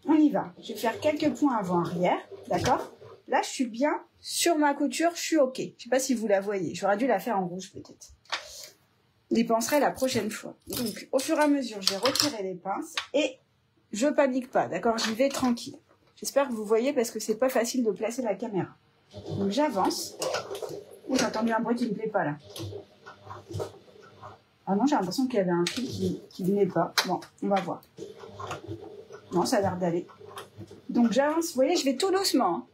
On y va. Je vais faire quelques points avant-arrière. D'accord? Là, je suis bien sur ma couture. Je suis OK. Je ne sais pas si vous la voyez. J'aurais dû la faire en rouge, peut-être. J'y penserai la prochaine fois. Donc, au fur et à mesure, je vais retirer les pinces et je panique pas. D'accord? J'y vais tranquille. J'espère que vous voyez parce que c'est pas facile de placer la caméra. Donc, j'avance. Oh, j'ai entendu un bruit qui me plaît pas, là. Ah non, j'ai l'impression qu'il y avait un fil qui venait pas. Bon, on va voir. Non, ça a l'air d'aller. Donc, j'avance. Vous voyez, je vais tout doucement. Hein.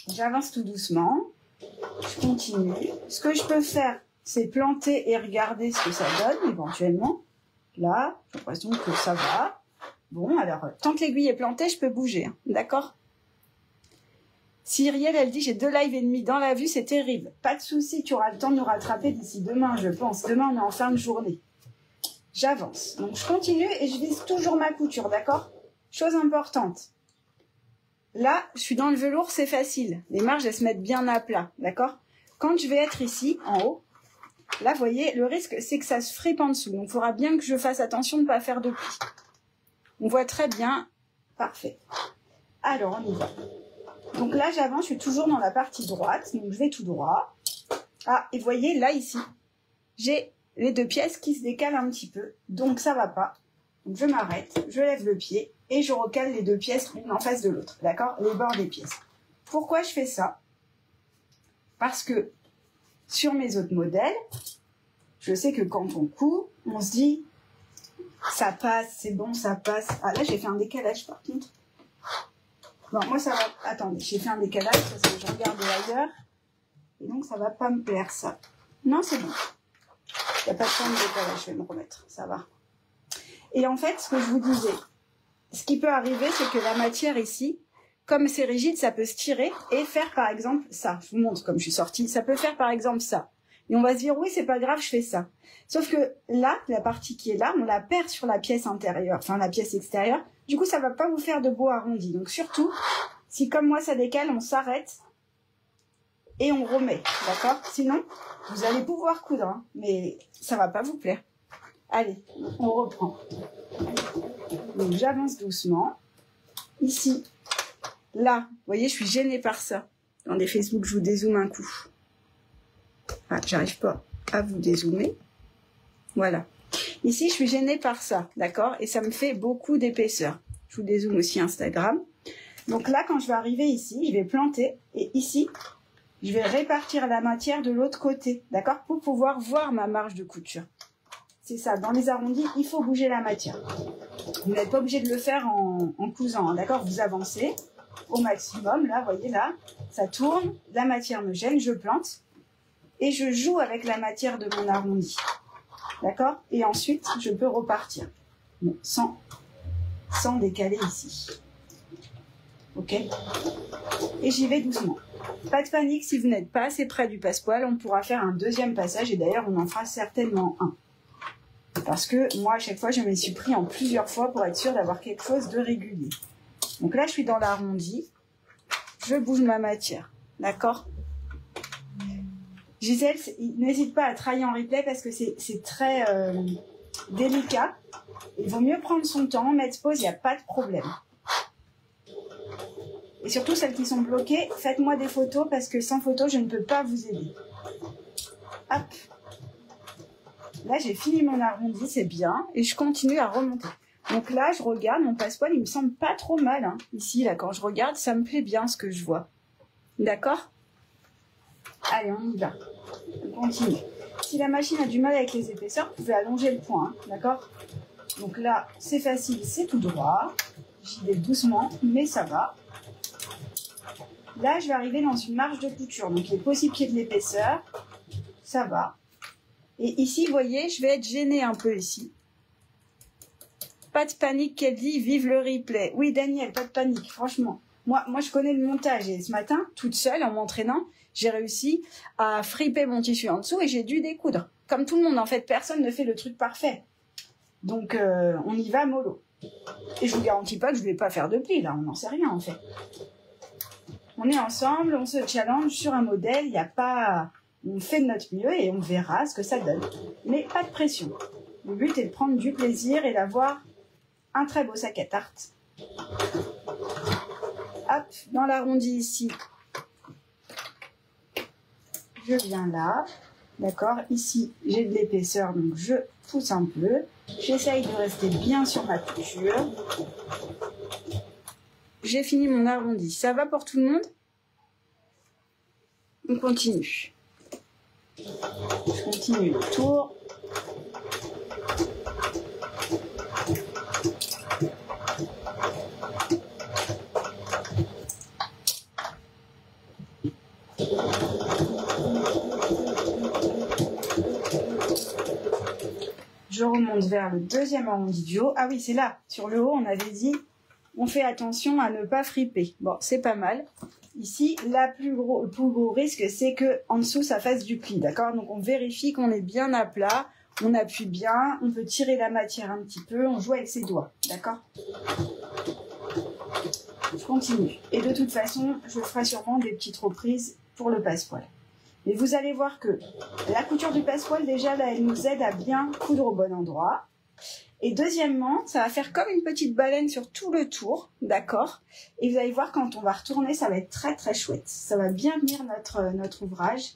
J'avance tout doucement. Je continue. Ce que je peux faire, c'est planter et regarder ce que ça donne, éventuellement. Là, j'ai l'impression que ça va. Bon, alors, tant que l'aiguille est plantée, je peux bouger. Hein. D'accord? Cyrielle, elle dit, j'ai 2 lives et demi dans la vue, c'est terrible. Pas de souci, tu auras le temps de nous rattraper d'ici demain, je pense. Demain, on est en fin de journée. J'avance. Donc, je continue et je vise toujours ma couture, d'accord? Chose importante. Là, je suis dans le velours, c'est facile. Les marges, elles se mettent bien à plat, d'accord? Quand je vais être ici, en haut, là, vous voyez, le risque, c'est que ça se fripe en dessous. Donc, il faudra bien que je fasse attention de ne pas faire de plis. On voit très bien. Parfait. Alors, on y va. Donc là, j'avance, je suis toujours dans la partie droite. Donc, je vais tout droit. Ah, et vous voyez, là, ici, j'ai les 2 pièces qui se décalent un petit peu. Donc, ça va pas. Donc, je m'arrête, je lève le pied et je recale les 2 pièces l'une en face de l'autre. D'accord? Les bords des pièces. Pourquoi je fais ça? Parce que sur mes autres modèles, je sais que quand on coud, on se dit, ça passe, c'est bon, ça passe. Ah, là, j'ai fait un décalage, par contre. Bon, moi, ça va... Attendez, j'ai fait un décalage parce que je regarde ailleurs. Et donc, ça va pas me plaire, ça. Non, c'est bon. Il n'y a pas de temps de décalage, je vais me remettre. Ça va. Et en fait, ce que je vous disais, ce qui peut arriver, c'est que la matière ici, comme c'est rigide, ça peut se tirer et faire, par exemple, ça. Je vous montre comme je suis sortie. Ça peut faire, par exemple, ça. Et on va se dire, oui, c'est pas grave, je fais ça. Sauf que là, la partie qui est là, on la perd sur la pièce intérieure, enfin la pièce extérieure. Du coup, ça va pas vous faire de beaux arrondis. Donc surtout, si comme moi ça décale, on s'arrête et on remet, d'accord? Sinon, vous allez pouvoir coudre, hein, mais ça va pas vous plaire. Allez, on reprend. Donc j'avance doucement. Ici, là, vous voyez, je suis gênée par ça. Dans des Facebook, je vous dézoome un coup. Ah, j'arrive pas à vous dézoomer. Voilà. Ici, je suis gênée par ça, d'accord? Et ça me fait beaucoup d'épaisseur. Je vous dézoome aussi Instagram. Donc là, quand je vais arriver ici, je vais planter. Et ici, je vais répartir la matière de l'autre côté, d'accord? Pour pouvoir voir ma marge de couture. C'est ça, dans les arrondis, il faut bouger la matière. Vous n'êtes pas obligé de le faire en cousant, hein, d'accord? Vous avancez au maximum. Là, vous voyez, là, ça tourne. La matière me gêne, je plante. Et je joue avec la matière de mon arrondi. D'accord? Et ensuite, je peux repartir. Bon, sans décaler ici. Ok? Et j'y vais doucement. Pas de panique, si vous n'êtes pas assez près du passepoil, on pourra faire un deuxième passage. Et d'ailleurs, on en fera certainement un. Parce que moi, à chaque fois, je me suis pris en plusieurs fois pour être sûre d'avoir quelque chose de régulier. Donc là, je suis dans l'arrondi. Je bouge ma matière. D'accord? Gisèle, n'hésite pas à travailler en replay parce que c'est très délicat. Il vaut mieux prendre son temps, mettre pause, il n'y a pas de problème. Et surtout, celles qui sont bloquées, faites-moi des photos parce que sans photos, je ne peux pas vous aider. Hop. Là, j'ai fini mon arrondi, c'est bien. Et je continue à remonter. Donc là, je regarde, mon passepoil, il me semble pas trop mal. Hein. Ici, là, quand je regarde, ça me plaît bien ce que je vois. D'accord? Allez, on y va. On continue. Si la machine a du mal avec les épaisseurs, vous pouvez allonger le point. Hein, d'accord? Donc là, c'est facile, c'est tout droit. J'y vais doucement, mais ça va. Là, je vais arriver dans une marge de couture. Donc, il est possible qu'il y ait de l'épaisseur. Ça va. Et ici, vous voyez, je vais être gênée un peu ici. Pas de panique, qu'elle dit, vive le replay. Oui, Daniel, pas de panique, franchement. Moi, je connais le montage. Et ce matin, toute seule, en m'entraînant, j'ai réussi à friper mon tissu en dessous et j'ai dû découdre. Comme tout le monde, en fait, personne ne fait le truc parfait. Donc, on y va mollo. Et je vous garantis pas que je vais pas faire de pli, là. On n'en sait rien, en fait. On est ensemble, on se challenge sur un modèle. Il n'y a pas... On fait de notre mieux et on verra ce que ça donne. Mais pas de pression. Le but est de prendre du plaisir et d'avoir un très beau sac à tarte. Hop, dans l'arrondi ici. Je viens là. D'accord, ici, j'ai de l'épaisseur, donc je pousse un peu. J'essaye de rester bien sur ma couture. J'ai fini mon arrondi. Ça va pour tout le monde? On continue. Je continue le tour. Je remonte vers le deuxième arrondi du haut. Ah oui, c'est là. Sur le haut, on avait dit, on fait attention à ne pas friper. Bon, c'est pas mal. Ici, le plus gros risque, c'est que en dessous, ça fasse du pli. D'accord? Donc, on vérifie qu'on est bien à plat. On appuie bien. On peut tirer la matière un petit peu. On joue avec ses doigts. D'accord? Je continue. Et de toute façon, je ferai sûrement des petites reprises pour le passepoil. Mais vous allez voir que la couture du passepoil, déjà, là, elle nous aide à bien coudre au bon endroit. Et deuxièmement, ça va faire comme une petite baleine sur tout le tour, d'accord? Et vous allez voir, quand on va retourner, ça va être très très chouette. Ça va bien venir notre ouvrage.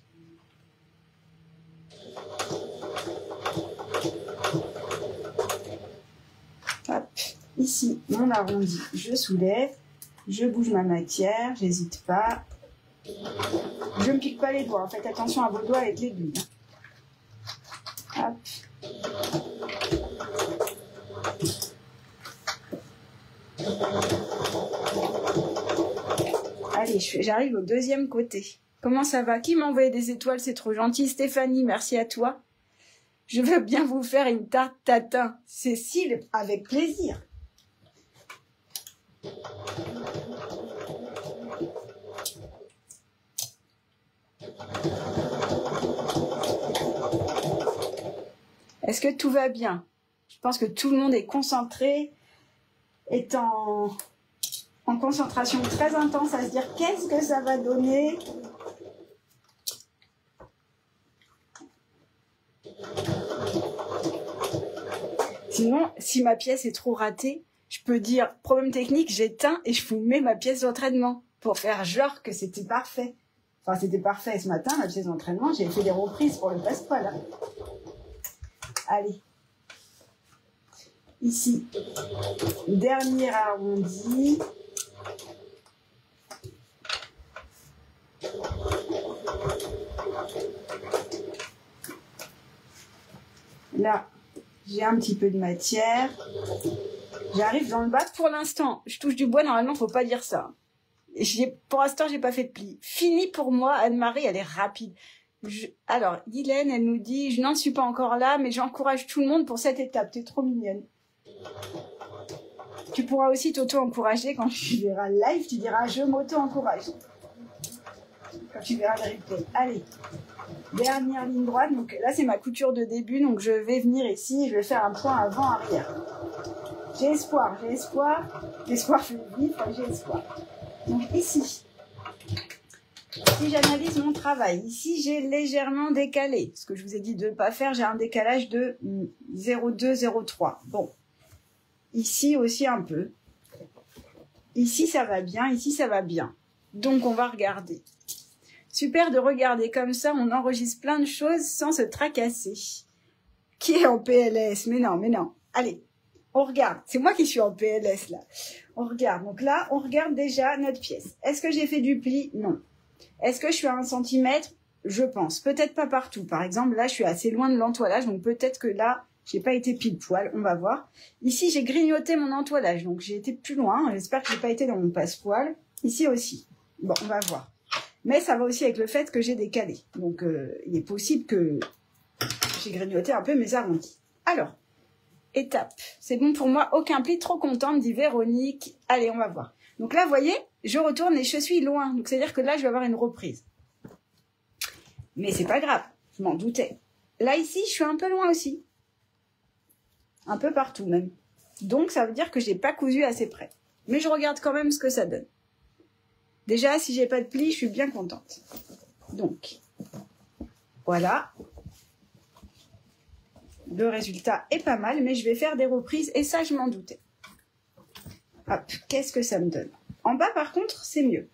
Hop, ici, mon arrondi, je soulève, je bouge ma matière, j'hésite pas. Je ne pique pas les doigts, faites attention à vos doigts avec l'aiguille. Hop. Allez, j'arrive au deuxième côté. Comment ça va? Qui m'a envoyé des étoiles? C'est trop gentil. Stéphanie, merci à toi. Je veux bien vous faire une tarte tatin. Cécile, avec plaisir. Est-ce que tout va bien? Je pense que tout le monde est concentré, est en concentration très intense à se dire qu'est-ce que ça va donner. Sinon, si ma pièce est trop ratée, je peux dire problème technique, j'éteins et je vous mets ma pièce d'entraînement pour faire genre que c'était parfait. Enfin, c'était parfait ce matin, ma pièce d'entraînement. J'ai fait des reprises pour le passepoil. Allez. Ici, dernier arrondi. Là, j'ai un petit peu de matière. J'arrive dans le bas. Pour l'instant, je touche du bois. Normalement, faut pas dire ça. Pour l'instant, j'ai pas fait de pli. Fini pour moi. Anne-Marie, elle est rapide. Alors, Guylaine, elle nous dit, je n'en suis pas encore là, mais j'encourage tout le monde pour cette étape. T'es trop mignonne. Tu pourras aussi t'auto-encourager quand tu verras le live. Tu diras, je m'auto-encourage. Quand tu verras le replay. Allez. Dernière ligne droite. Donc là, c'est ma couture de début. Donc je vais venir ici et je vais faire un point avant-arrière. J'ai espoir, j'ai espoir. L'espoir fait vivre, j'ai espoir. Donc ici, Si j'analyse mon travail, ici j'ai légèrement décalé. Ce que je vous ai dit de ne pas faire, j'ai un décalage de 0,2, 0,3. Bon, ici aussi un peu. Ici ça va bien, ici ça va bien. Donc on va regarder. Super de regarder comme ça, on enregistre plein de choses sans se tracasser. Qui est en PLS? Mais non, mais non. Allez, on regarde. C'est moi qui suis en PLS là. On regarde. Donc là, on regarde déjà notre pièce. Est-ce que j'ai fait du pli? Non. Est-ce que je suis à 1 centimètre? Je pense. Peut-être pas partout. Par exemple, là, je suis assez loin de l'entoilage. Donc peut-être que là, j'ai pas été pile poil. On va voir. Ici, j'ai grignoté mon entoilage. Donc j'ai été plus loin. J'espère que j'ai pas été dans mon passe-poil. Ici aussi. Bon, on va voir. Mais ça va aussi avec le fait que j'ai décalé. Donc il est possible que j'ai grignoté un peu mes arrondis. Alors, étape. C'est bon pour moi, aucun pli, trop contente, dit Véronique. Allez, on va voir. Donc là, vous voyez, je retourne et je suis loin. Donc c'est-à-dire que là, je vais avoir une reprise. Mais c'est pas grave, je m'en doutais. Là, ici, je suis un peu loin aussi. Un peu partout même. Donc ça veut dire que j'ai pas cousu assez près. Mais je regarde quand même ce que ça donne. Déjà, si j'ai pas de pli, je suis bien contente. Donc, voilà. Le résultat est pas mal, mais je vais faire des reprises et ça, je m'en doutais. Hop, qu'est-ce que ça me donne? En bas, par contre, c'est mieux.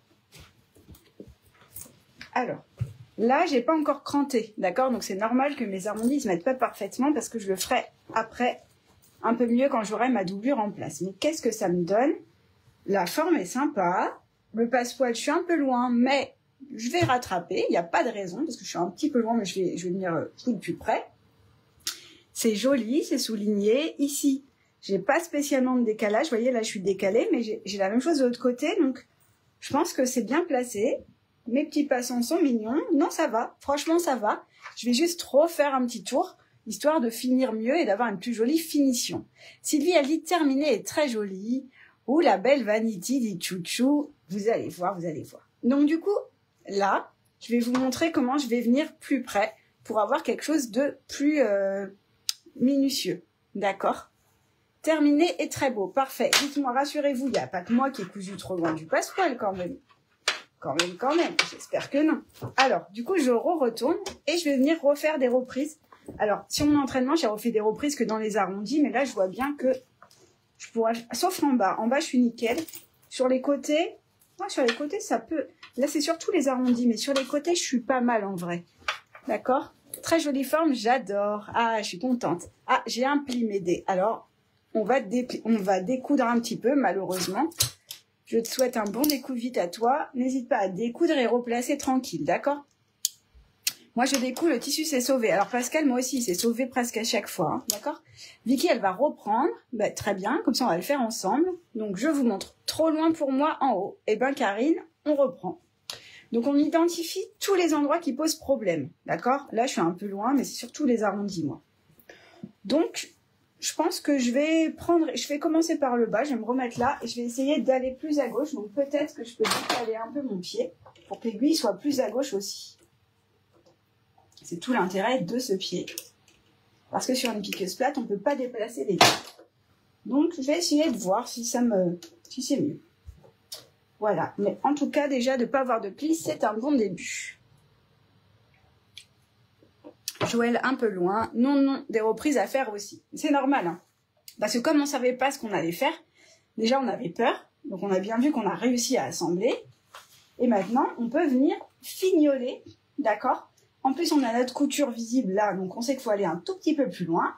Alors, là, j'ai pas encore cranté, d'accord? Donc, c'est normal que mes arrondis ne se mettent pas parfaitement parce que je le ferai après un peu mieux quand j'aurai ma doublure en place. Mais qu'est-ce que ça me donne? La forme est sympa. Le passepoil, je suis un peu loin, mais je vais rattraper. Il n'y a pas de raison parce que je suis un petit peu loin, mais je vais venir tout de plus près. C'est joli, c'est souligné. Ici, j'ai pas spécialement de décalage. Vous voyez, là, je suis décalée, mais j'ai la même chose de l'autre côté. Donc, je pense que c'est bien placé. Mes petits passants sont mignons. Non, ça va. Franchement, ça va. Je vais juste refaire un petit tour, histoire de finir mieux et d'avoir une plus jolie finition. Sylvie, elle dit terminé est très jolie. Ou la belle Vanity dit chouchou. Vous allez voir, vous allez voir. Donc, du coup, là, je vais vous montrer comment je vais venir plus près pour avoir quelque chose de plus minutieux. D'accord? Terminé et très beau. Parfait. Dites-moi, rassurez-vous, il n'y a pas que moi qui ai cousu trop loin du passepoil quand même. Quand même. J'espère que non. Alors, du coup, je retourne et je vais venir refaire des reprises. Alors, sur mon entraînement, j'ai refait des reprises que dans les arrondis, mais là, je vois bien que je pourrais... Sauf en bas. En bas, je suis nickel. Sur les côtés... Non, sur les côtés, ça peut... Là, c'est surtout les arrondis, mais sur les côtés, je suis pas mal en vrai. D'accord? Très jolie forme, j'adore. Ah, je suis contente. Ah, j'ai un pli m'aider. Alors, on va découdre un petit peu, malheureusement. Je te souhaite un bon découp vite à toi. N'hésite pas à découdre et replacer tranquille, d'accord? Moi, je découds, le tissu s'est sauvé. Alors, Pascal, moi aussi, il s'est sauvé presque à chaque fois, hein, d'accord? Vicky, elle va reprendre. Ben, très bien, comme ça, on va le faire ensemble. Donc, je vous montre. Trop loin pour moi en haut. Eh ben, Karine, on reprend. Donc, on identifie tous les endroits qui posent problème, d'accord? Là, je suis un peu loin, mais c'est surtout les arrondis, moi. Donc, je pense que je vais commencer par le bas, je vais me remettre là, et je vais essayer d'aller plus à gauche. Donc, peut-être que je peux décaler un peu mon pied pour que l'aiguille soit plus à gauche aussi. C'est tout l'intérêt de ce pied. Parce que sur une piqueuse plate, on ne peut pas déplacer les pieds. Donc, je vais essayer de voir si c'est mieux. Voilà. Mais en tout cas, déjà, de ne pas avoir de plis, c'est un bon début. Joël, un peu loin. Non, des reprises à faire aussi. C'est normal, hein. Parce que comme on ne savait pas ce qu'on allait faire, déjà, on avait peur. Donc, on a bien vu qu'on a réussi à assembler. Et maintenant, on peut venir fignoler, d'accord? En plus, on a notre couture visible là, donc on sait qu'il faut aller un tout petit peu plus loin.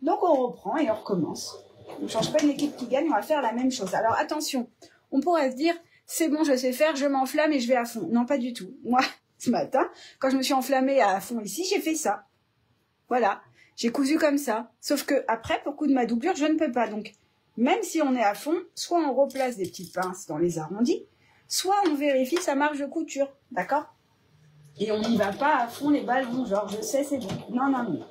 Donc, on reprend et on recommence. On ne change pas une équipe qui gagne, on va faire la même chose. Alors, attention, on pourrait se dire, c'est bon, je sais faire, je m'enflamme et je vais à fond. Non, pas du tout. Moi, ce matin, quand je me suis enflammée à fond ici, j'ai fait ça. Voilà, j'ai cousu comme ça. Sauf que après, pour coudre ma doublure, je ne peux pas. Donc, même si on est à fond, soit on replace des petites pinces dans les arrondis, soit on vérifie sa marge de couture, d'accord? Et on n'y va pas à fond les ballons, genre je sais c'est bon. Non.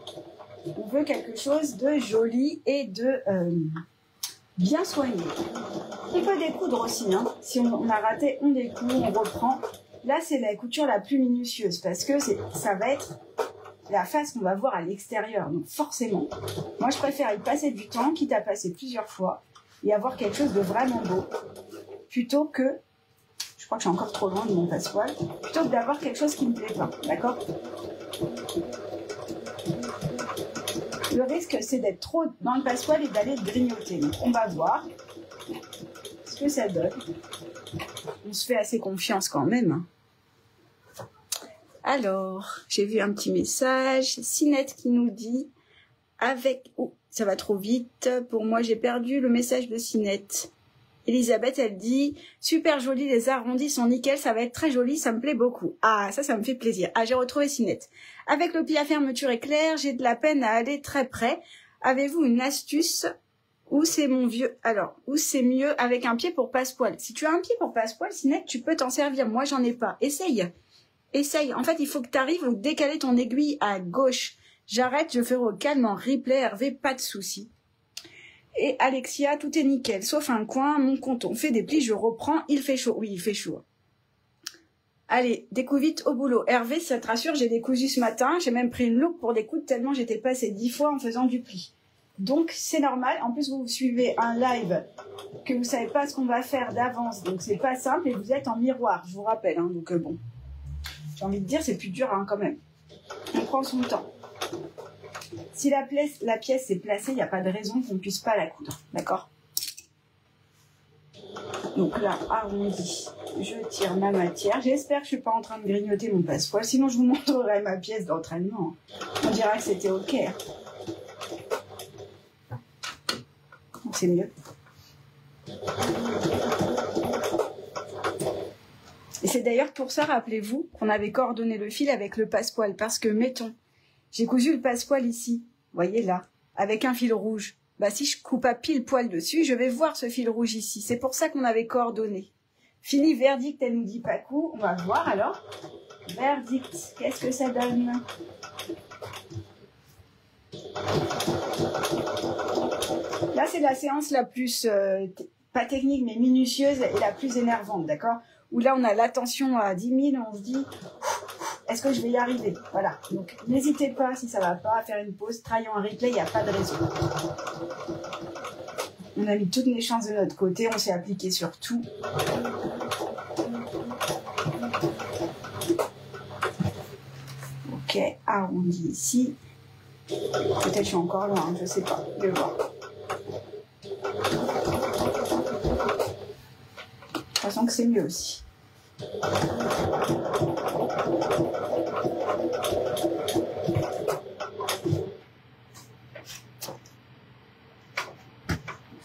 On veut quelque chose de joli et de bien soigné. On peut découdre aussi, hein. Si on a raté, on découd, on reprend. Là, c'est la couture la plus minutieuse parce que ça va être la face qu'on va voir à l'extérieur. Donc forcément, moi je préfère y passer du temps, quitte à passer plusieurs fois et avoir quelque chose de vraiment beau, plutôt que Je crois que je suis encore trop loin de mon passepoil. Plutôt que d'avoir quelque chose qui me plaît pas. D'accord? Le risque, c'est d'être trop dans le passepoil et d'aller le grignoter. Donc, on va voir ce que ça donne. On se fait assez confiance quand même. Alors, j'ai vu un petit message. Sinette qui nous dit avec... Oh, ça va trop vite. Pour moi, j'ai perdu le message de Sinette. Elisabeth, elle dit « Super joli, les arrondis sont nickel, ça va être très joli, ça me plaît beaucoup. » Ah, ça me fait plaisir. Ah, j'ai retrouvé Sinette. Avec le pied à fermeture éclair, j'ai de la peine à aller très près. Avez-vous une astuce où c'est mon vieux... Alors, où c'est mieux avec un pied pour passe-poil? Si tu as un pied pour passe-poil, Sinette, tu peux t'en servir. Moi, j'en ai pas. Essaye. Essaye. En fait, il faut que tu arrives à décaler ton aiguille à gauche. J'arrête, je fais au calme en replay. Hervé, pas de souci. Et Alexia, tout est nickel, sauf un coin, mon compte, on fait des plis, je reprends, il fait chaud. Oui, il fait chaud. Allez, découds vite au boulot. Hervé, si ça te rassure, j'ai décousu ce matin, j'ai même pris une loupe pour découdre tellement j'étais passée 10 fois en faisant du pli. Donc, c'est normal. En plus, vous suivez un live que vous savez pas ce qu'on va faire d'avance, donc c'est pas simple et vous êtes en miroir, je vous rappelle. Hein, donc bon, j'ai envie de dire, c'est plus dur hein, quand même. On prend son temps. Si la pièce est placée, il n'y a pas de raison qu'on ne puisse pas la coudre. D'accord? Donc là, arrondi, je tire ma matière. J'espère que je ne suis pas en train de grignoter mon passepoil. Sinon, je vous montrerai ma pièce d'entraînement. On dirait que c'était OK. C'est mieux. Et c'est d'ailleurs pour ça, rappelez-vous, qu'on avait coordonné le fil avec le passepoil. Parce que, mettons, j'ai cousu le passepoil ici, voyez là, avec un fil rouge. Bah si je coupe à pile poil dessus, je vais voir ce fil rouge ici. C'est pour ça qu'on avait coordonné. Fini, verdict, elle nous dit pas coup. On va voir alors. Verdict, qu'est-ce que ça donne? Là, c'est la séance la plus, pas technique, mais minutieuse et la plus énervante, d'accord? Où là, on a l'attention à 10 000, on se dit... Est-ce que je vais y arriver? Voilà. Donc, n'hésitez pas, si ça va pas, à faire une pause. Trahillons un replay, il n'y a pas de raison. On a mis toutes les chances de notre côté. On s'est appliqué sur tout. Ok, arrondi ici. Peut-être je suis encore loin, je ne sais pas. Je vais voir. De toute façon que c'est mieux aussi.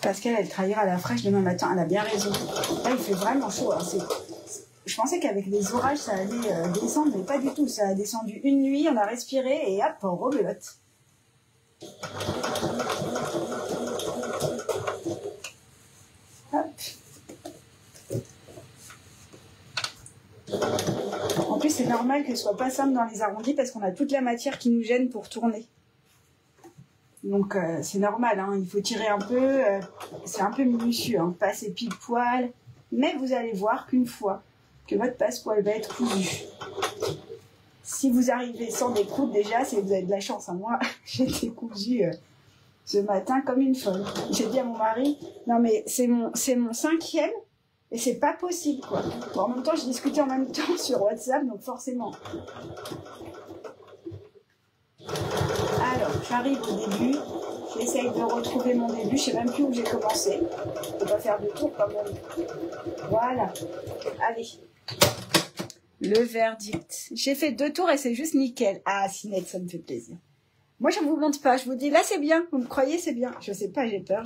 Pascal, elle travaillera à la fraîche demain matin. Elle a bien raison. Là, il fait vraiment chaud. Hein. Je pensais qu'avec les orages, ça allait descendre, mais pas du tout. Ça a descendu une nuit, on a respiré et hop, on rebelote. Hop. En plus, c'est normal qu'elle soit pas simple dans les arrondis parce qu'on a toute la matière qui nous gêne pour tourner. Donc, c'est normal, hein, il faut tirer un peu, c'est un peu minutieux, hein, pas assez pile poil. Mais vous allez voir qu'une fois que votre passepoil va être cousu, si vous arrivez sans découdre, déjà, c'est que vous avez de la chance. Hein. Moi, j'ai été cousue ce matin comme une folle. J'ai dit à mon mari, non mais c'est mon 5e et c'est pas possible, quoi. Bon, en même temps, je discutais en même temps sur WhatsApp, donc forcément. Alors, j'arrive au début, j'essaye de retrouver mon début, je sais même plus où j'ai commencé. Je vais pas faire de tour quand même. Voilà. Allez. Le verdict. J'ai fait 2 tours et c'est juste nickel. Ah, Sinette, ça me fait plaisir. Moi, je ne vous montre pas, je vous dis, là c'est bien, vous me croyez, c'est bien. Je sais pas, j'ai peur.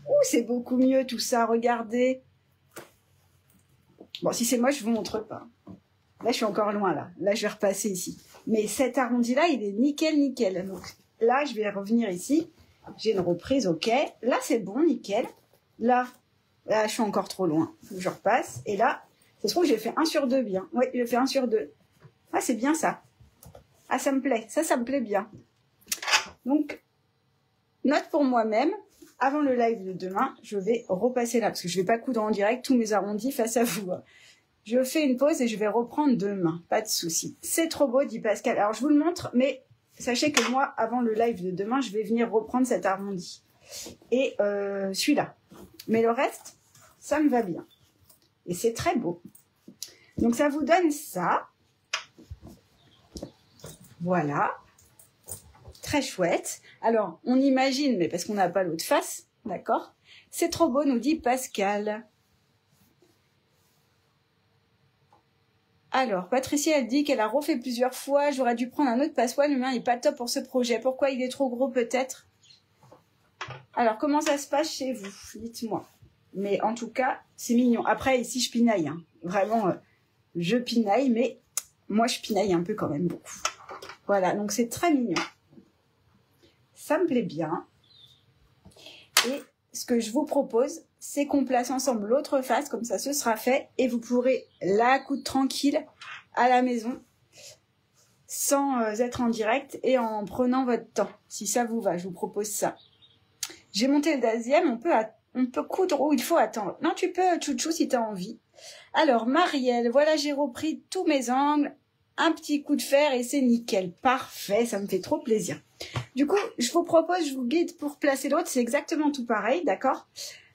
Ouh, c'est beaucoup mieux tout ça, regardez. Bon, si c'est moi, je vous montre pas. Là, je suis encore loin, là. Là, je vais repasser ici. Mais cet arrondi-là, il est nickel, nickel. Donc, là, je vais revenir ici. J'ai une reprise, ok. Là, c'est bon, nickel. Là, je suis encore trop loin. Faut que je repasse. Et là, ça se trouve, j'ai fait 1 sur 2 bien. Oui, j'ai fait 1 sur 2. Ah, c'est bien ça. Ah, ça me plaît. Ça me plaît bien. Donc, note pour moi-même. Avant le live de demain, je vais repasser là. Parce que je ne vais pas coudre en direct tous mes arrondis face à vous. Je fais une pause et je vais reprendre demain. Pas de souci. C'est trop beau, dit Pascal. Alors, je vous le montre, mais sachez que moi, avant le live de demain, je vais venir reprendre cet arrondi. Et celui-là. Mais le reste, ça me va bien. Et c'est très beau. Donc ça vous donne ça. Voilà. Très chouette. Alors, on imagine, mais parce qu'on n'a pas l'autre face, d'accord? C'est trop beau, nous dit Pascal. Alors, Patricia, elle dit qu'elle a refait plusieurs fois. J'aurais dû prendre un autre passepoil. Le mien n'est pas top pour ce projet. Pourquoi il est trop gros, peut-être? Alors, comment ça se passe chez vous? Dites-moi. Mais en tout cas, c'est mignon. Après, ici, je pinaille. Hein. Vraiment, je pinaille, mais moi, je pinaille un peu quand même beaucoup. Voilà, donc c'est très mignon. Ça me plaît bien. Et ce que je vous propose, c'est qu'on place ensemble l'autre face, comme ça ce sera fait, et vous pourrez la coudre tranquille à la maison, sans être en direct et en prenant votre temps. Si ça vous va, je vous propose ça. J'ai monté le deuxième, on peut coudre ou il faut attendre. Non, tu peux, chouchou, si tu as envie. Alors, Marielle, voilà, j'ai repris tous mes angles, un petit coup de fer et c'est nickel. Parfait, ça me fait trop plaisir. Du coup, je vous propose, je vous guide pour placer l'autre, c'est exactement tout pareil, d'accord?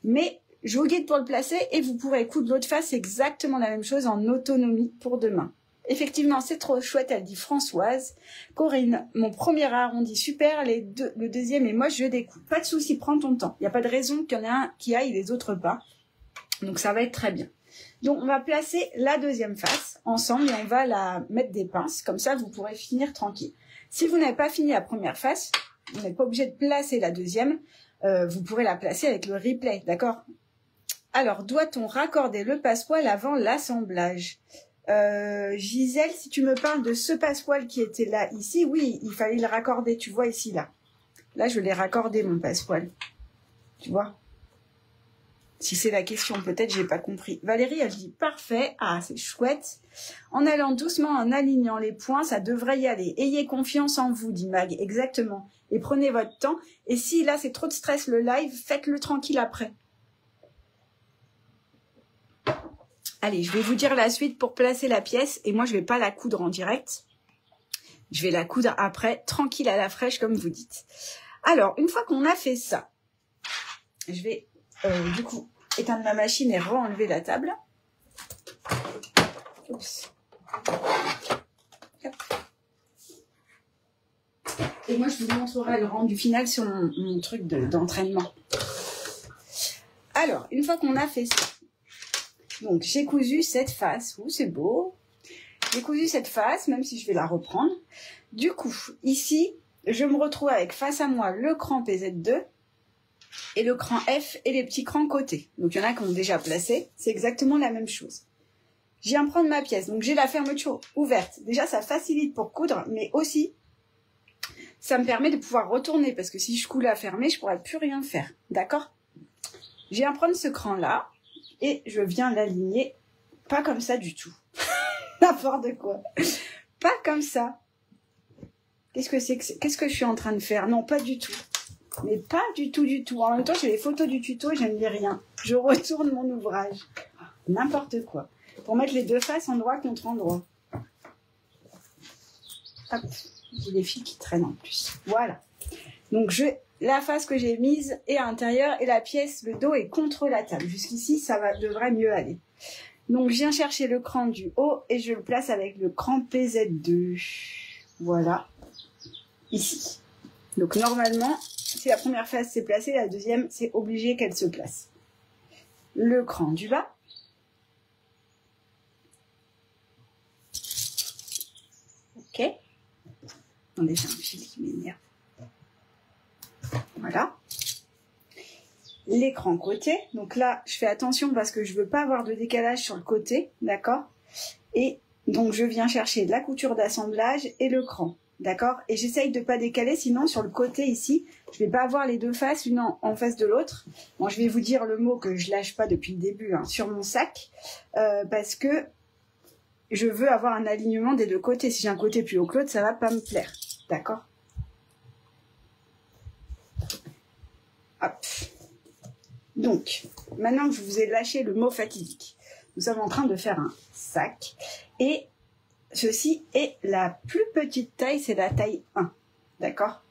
Mais je vous guide pour le placer et vous pourrez coudre l'autre face, c'est exactement la même chose en autonomie pour demain. Effectivement, c'est trop chouette, elle dit Françoise. Corinne, mon premier arrondi, super, le deuxième et moi je découpe. Pas de souci, prends ton temps. Il n'y a pas de raison qu'il y en ait un qui aille, les autres pas. Donc ça va être très bien. Donc on va placer la deuxième face ensemble et on va la mettre des pinces, comme ça vous pourrez finir tranquille. Si vous n'avez pas fini la première face, vous n'êtes pas obligé de placer la deuxième, vous pourrez la placer avec le replay, d'accord? Alors, doit-on raccorder le passepoil avant l'assemblage? Gisèle, si tu me parles de ce passepoil qui était là, ici, oui, il fallait le raccorder, tu vois ici, là. Là, je l'ai raccordé, mon passepoil. Tu vois? Si c'est la question, peut-être j'ai pas compris. Valérie, elle dit parfait. Ah, c'est chouette. En allant doucement, en alignant les points, ça devrait y aller. Ayez confiance en vous, dit Mag. Exactement. Et prenez votre temps. Et si là, c'est trop de stress le live, faites-le tranquille après. Allez, je vais vous dire la suite pour placer la pièce. Et moi, je vais pas la coudre en direct. Je vais la coudre après, tranquille à la fraîche, comme vous dites. Alors, une fois qu'on a fait ça, je vais... du coup, éteindre ma machine et re-enlever la table. Oups. Hop. Et moi, je vous montrerai le rendu final sur mon truc d'entraînement. Alors, une fois qu'on a fait ça, donc j'ai cousu cette face. Ouh, c'est beau. J'ai cousu cette face, même si je vais la reprendre. Du coup, ici, je me retrouve avec face à moi le cran PZ2 et le cran F et les petits crans côté. Donc, il y en a qui ont déjà placé. C'est exactement la même chose. Je viens prendre ma pièce. Donc, j'ai la fermeture ouverte. Déjà, ça facilite pour coudre, mais aussi, ça me permet de pouvoir retourner. Parce que si je coule à fermer, je ne pourrais plus rien faire. D'accord? Je viens prendre ce cran-là et je viens l'aligner. Pas comme ça du tout. N'importe quoi. Pas comme ça. Qu'est-ce que c'est que c'est? Qu'est-ce que je suis en train de faire? Non, pas du tout. Mais pas du tout, du tout. En même temps, j'ai les photos du tuto et je ne dis rien. Je retourne mon ouvrage. N'importe quoi. Pour mettre les deux faces endroit contre endroit. Hop. J'ai des filles qui traînent en plus. Voilà. Donc, la face que j'ai mise est à l'intérieur et la pièce, le dos est contre la table. Jusqu'ici, ça devrait mieux aller. Donc, je viens chercher le cran du haut et je le place avec le cran PZ2. Voilà. Ici. Donc, normalement, si la première face s'est placée, la deuxième, c'est obligé qu'elle se place. Le cran du bas. Ok. Attendez, j'ai un fil qui m'énerve. Voilà. L'écran côté. Donc là, je fais attention parce que je veux pas avoir de décalage sur le côté. D'accord? Et donc, je viens chercher la couture d'assemblage et le cran. D'accord? Et j'essaye de pas décaler, sinon sur le côté ici, je vais pas avoir les deux faces, une en face de l'autre. Bon, je vais vous dire le mot que je lâche pas depuis le début, hein, sur mon sac, parce que je veux avoir un alignement des deux côtés. Si j'ai un côté plus haut que l'autre, ça va pas me plaire. D'accord? Hop. Donc, maintenant que je vous ai lâché le mot fatidique, nous sommes en train de faire un sac et ceci est la plus petite taille, c'est la taille 1. D'accord?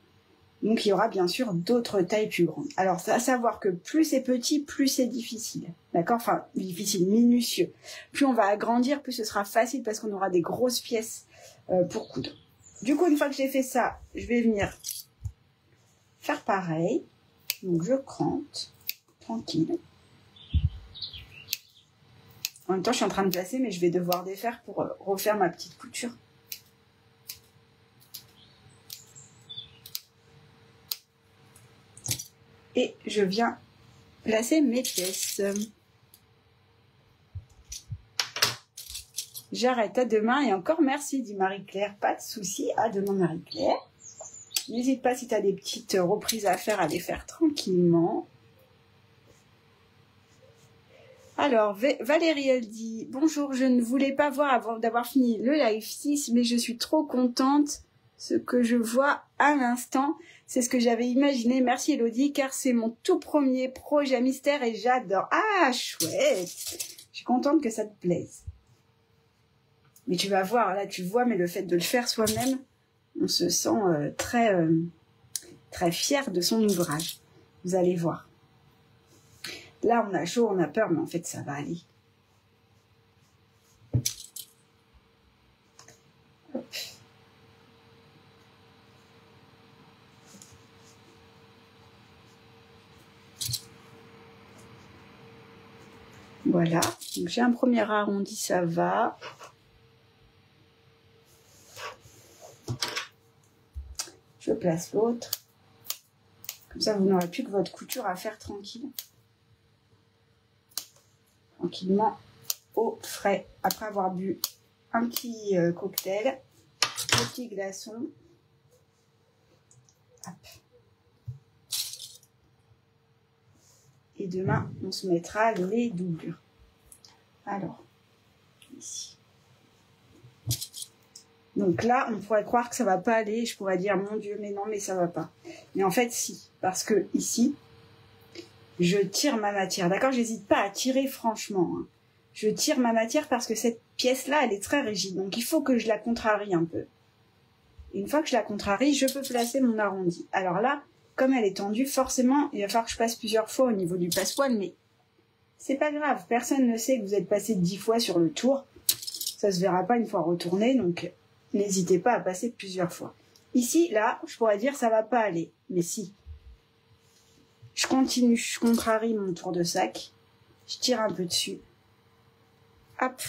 Donc, il y aura bien sûr d'autres tailles plus grandes. Alors, à savoir que plus c'est petit, plus c'est difficile. D'accord? Enfin, difficile, minutieux. Plus on va agrandir, plus ce sera facile parce qu'on aura des grosses pièces pour coudre. Du coup, une fois que j'ai fait ça, je vais venir faire pareil. Donc, je crante, tranquille. En même temps, je suis en train de placer, mais je vais devoir défaire pour refaire ma petite couture. Et je viens placer mes pièces. J'arrête, à demain et encore merci, dit Marie-Claire. Pas de souci, à demain Marie-Claire. N'hésite pas si tu as des petites reprises à faire, à les faire tranquillement. Alors, Valérie, elle dit « Bonjour, je ne voulais pas voir avant d'avoir fini le live 6, mais je suis trop contente. Ce que je vois à l'instant, c'est ce que j'avais imaginé. Merci Elodie, car c'est mon tout premier projet mystère et j'adore. Ah, chouette! Je suis contente que ça te plaise. Mais tu vas voir, là tu vois, mais le fait de le faire soi-même, on se sent très fier de son ouvrage. Vous allez voir. Là, on a chaud, on a peur, mais en fait, ça va aller. Hop. Voilà. Donc, j'ai un premier arrondi, ça va. Je place l'autre. Comme ça, vous n'aurez plus que votre couture à faire tranquille. Tranquillement, au frais. Après avoir bu un petit cocktail, un petit glaçon. Hop. Et demain, on se mettra les doublures. Alors, ici. Donc là, on pourrait croire que ça va pas aller. Je pourrais dire, mon Dieu, mais non, mais ça va pas. Mais en fait, si. Parce que ici, je tire ma matière. D'accord? J'hésite pas à tirer franchement. Hein. Je tire ma matière parce que cette pièce-là, elle est très rigide. Donc, il faut que je la contrarie un peu. Et une fois que je la contrarie, je peux placer mon arrondi. Alors là, comme elle est tendue, forcément, il va falloir que je passe plusieurs fois au niveau du passepoil. Mais c'est pas grave. Personne ne sait que vous êtes passé 10 fois sur le tour. Ça se verra pas une fois retourné. Donc, n'hésitez pas à passer plusieurs fois. Ici, là, je pourrais dire ça va pas aller. Mais si. Je continue, je contrarie mon tour de sac. Je tire un peu dessus. Hop.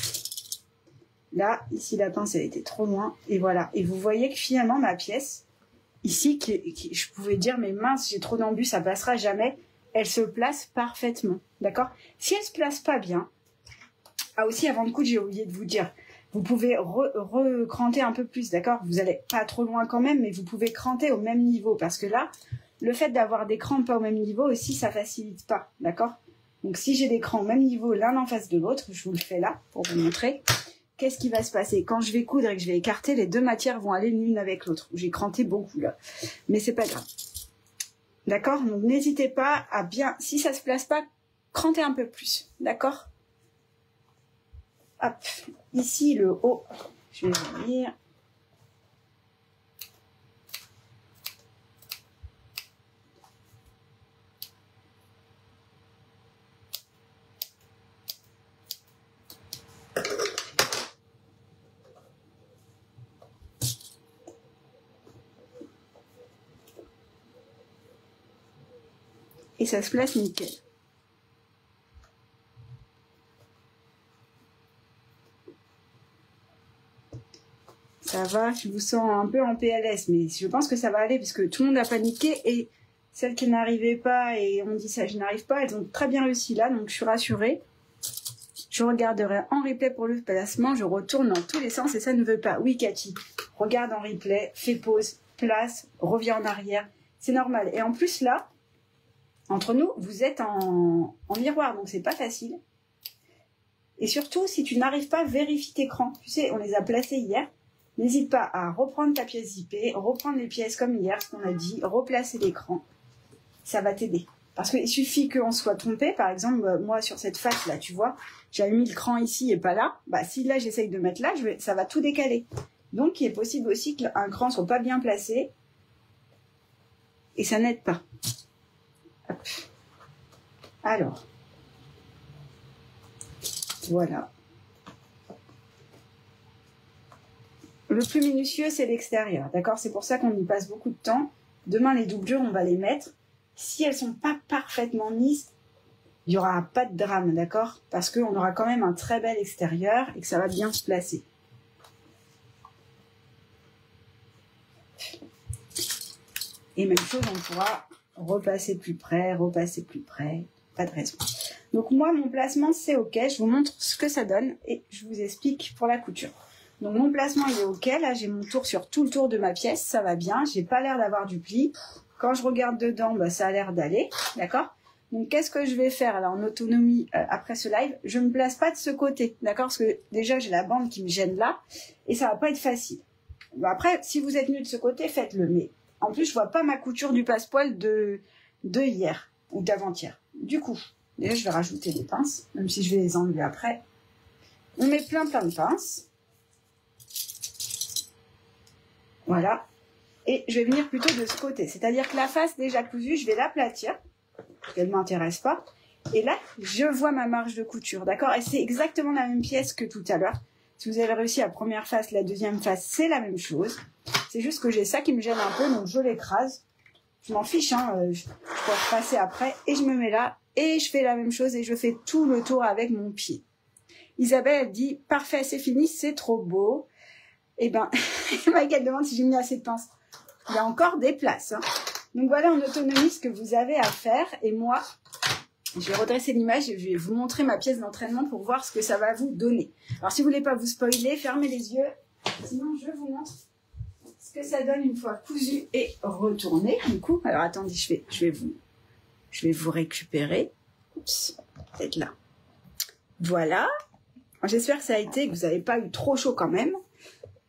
Là, ici, la pince, elle était trop loin. Et voilà. Et vous voyez que finalement, ma pièce, ici, je pouvais dire, mais mince, j'ai trop d'embus, ça passera jamais. Elle se place parfaitement. D'accord? Si elle se place pas bien, ah aussi, avant de coudre, j'ai oublié de vous dire, vous pouvez recranter un peu plus, d'accord? Vous allez pas trop loin quand même, mais vous pouvez cranter au même niveau. Parce que là, le fait d'avoir des crans pas au même niveau aussi, ça facilite pas, d'accord? Donc si j'ai des crans au même niveau l'un en face de l'autre, je vous le fais là pour vous montrer. Qu'est-ce qui va se passer? Quand je vais coudre et que je vais écarter, les deux matières vont aller l'une avec l'autre. J'ai cranté beaucoup là, mais c'est pas grave. D'accord? Donc n'hésitez pas à bien, si ça se place pas, cranter un peu plus, d'accord? Hop, ici le haut, je vais venir. Et ça se place nickel. Ça va, je vous sens un peu en PLS, mais je pense que ça va aller puisque tout le monde a paniqué et celles qui n'arrivaient pas et on dit ça, je n'arrive pas, elles ont très bien réussi là, donc je suis rassurée. Je regarderai en replay pour le placement, je retourne dans tous les sens et ça ne veut pas. Oui, Cathy, regarde en replay, fais pause, place, reviens en arrière, c'est normal. Et en plus là, entre nous, vous êtes en miroir, donc c'est pas facile. Et surtout, si tu n'arrives pas, vérifie tes crans. Tu sais, on les a placés hier. N'hésite pas à reprendre ta pièce zippée, reprendre les pièces comme hier, ce qu'on a dit, replacer l'écran. Ça va t'aider. Parce qu'il suffit qu'on soit trompé. Par exemple, moi, sur cette face, là, tu vois, j'avais mis le cran ici et pas là. Bah, si là, j'essaye de mettre là, ça va tout décaler. Donc, il est possible aussi qu'un cran soit pas bien placé. et ça n'aide pas. Hop. Alors, voilà. Le plus minutieux, c'est l'extérieur, d'accord? C'est pour ça qu'on y passe beaucoup de temps. Demain, les doublures, on va les mettre. Si elles sont pas parfaitement mises, il n'y aura pas de drame, d'accord? Parce qu'on aura quand même un très bel extérieur et que ça va bien se placer. Et même chose, on pourra repasser plus près, pas de raison. Donc moi, mon placement, c'est OK. Je vous montre ce que ça donne et je vous explique pour la couture. Donc mon placement, il est OK. Là, j'ai mon tour sur tout le tour de ma pièce. Ça va bien. J'ai pas l'air d'avoir du pli. Quand je regarde dedans, bah, ça a l'air d'aller. D'accord? Donc qu'est-ce que je vais faire là en autonomie après ce live? Je me place pas de ce côté. D'accord? Parce que déjà, j'ai la bande qui me gêne là. Et ça va pas être facile. Bon, après, si vous êtes venu de ce côté, faites-le. Mais en plus, je vois pas ma couture du passepoil de hier ou d'avant-hier. Du coup, déjà, je vais rajouter des pinces, même si je vais les enlever après. On met plein de pinces. Voilà. Et je vais venir plutôt de ce côté. C'est-à-dire que la face déjà cousue, je vais l'aplatir. Parce qu'elle ne m'intéresse pas. Et là, je vois ma marge de couture. D'accord? Et c'est exactement la même pièce que tout à l'heure. Si vous avez réussi la première face, la deuxième face, c'est la même chose. C'est juste que j'ai ça qui me gêne un peu, donc je l'écrase. Je m'en fiche, hein. Je peux repasser après. Et je me mets là. Et je fais la même chose et je fais tout le tour avec mon pied. Isabelle, elle dit, parfait, c'est fini, c'est trop beau. Eh ben, Maïka demande si j'ai mis assez de pinces. Il y a encore des places. Hein. Donc voilà en autonomie ce que vous avez à faire. Et moi, je vais redresser l'image et je vais vous montrer ma pièce d'entraînement pour voir ce que ça va vous donner. Alors si vous voulez pas vous spoiler, fermez les yeux. Sinon, je vous montre ce que ça donne une fois cousu et retourné. Du coup, alors attendez, je vais vous récupérer. Oups, peut-être là. Voilà. J'espère que ça a été, que vous n'avez pas eu trop chaud quand même.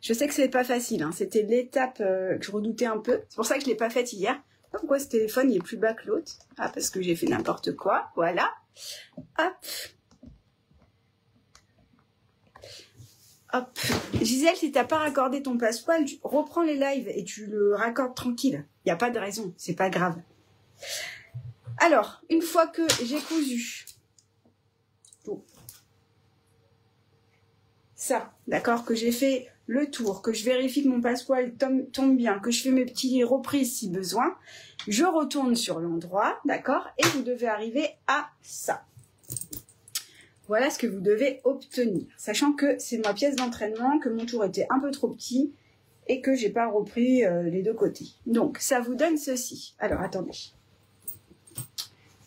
Je sais que c'est pas facile, hein. C'était l'étape que je redoutais un peu. C'est pour ça que je l'ai pas faite hier. Pourquoi ce téléphone il est plus bas que l'autre? Ah, parce que j'ai fait n'importe quoi. Voilà. Hop. Hop. Gisèle, si t'as pas raccordé ton passepoil, tu reprends les lives et tu le raccordes tranquille. Il n'y a pas de raison, c'est pas grave. Alors, une fois que j'ai cousu tout ça, d'accord, que j'ai fait le tour, que je vérifie que mon passepoil tombe bien, que je fais mes petites reprises si besoin, je retourne sur l'endroit, d'accord, et vous devez arriver à ça. Voilà ce que vous devez obtenir, sachant que c'est ma pièce d'entraînement, que mon tour était un peu trop petit et que j'ai pas repris les deux côtés. Donc, ça vous donne ceci. Alors, attendez.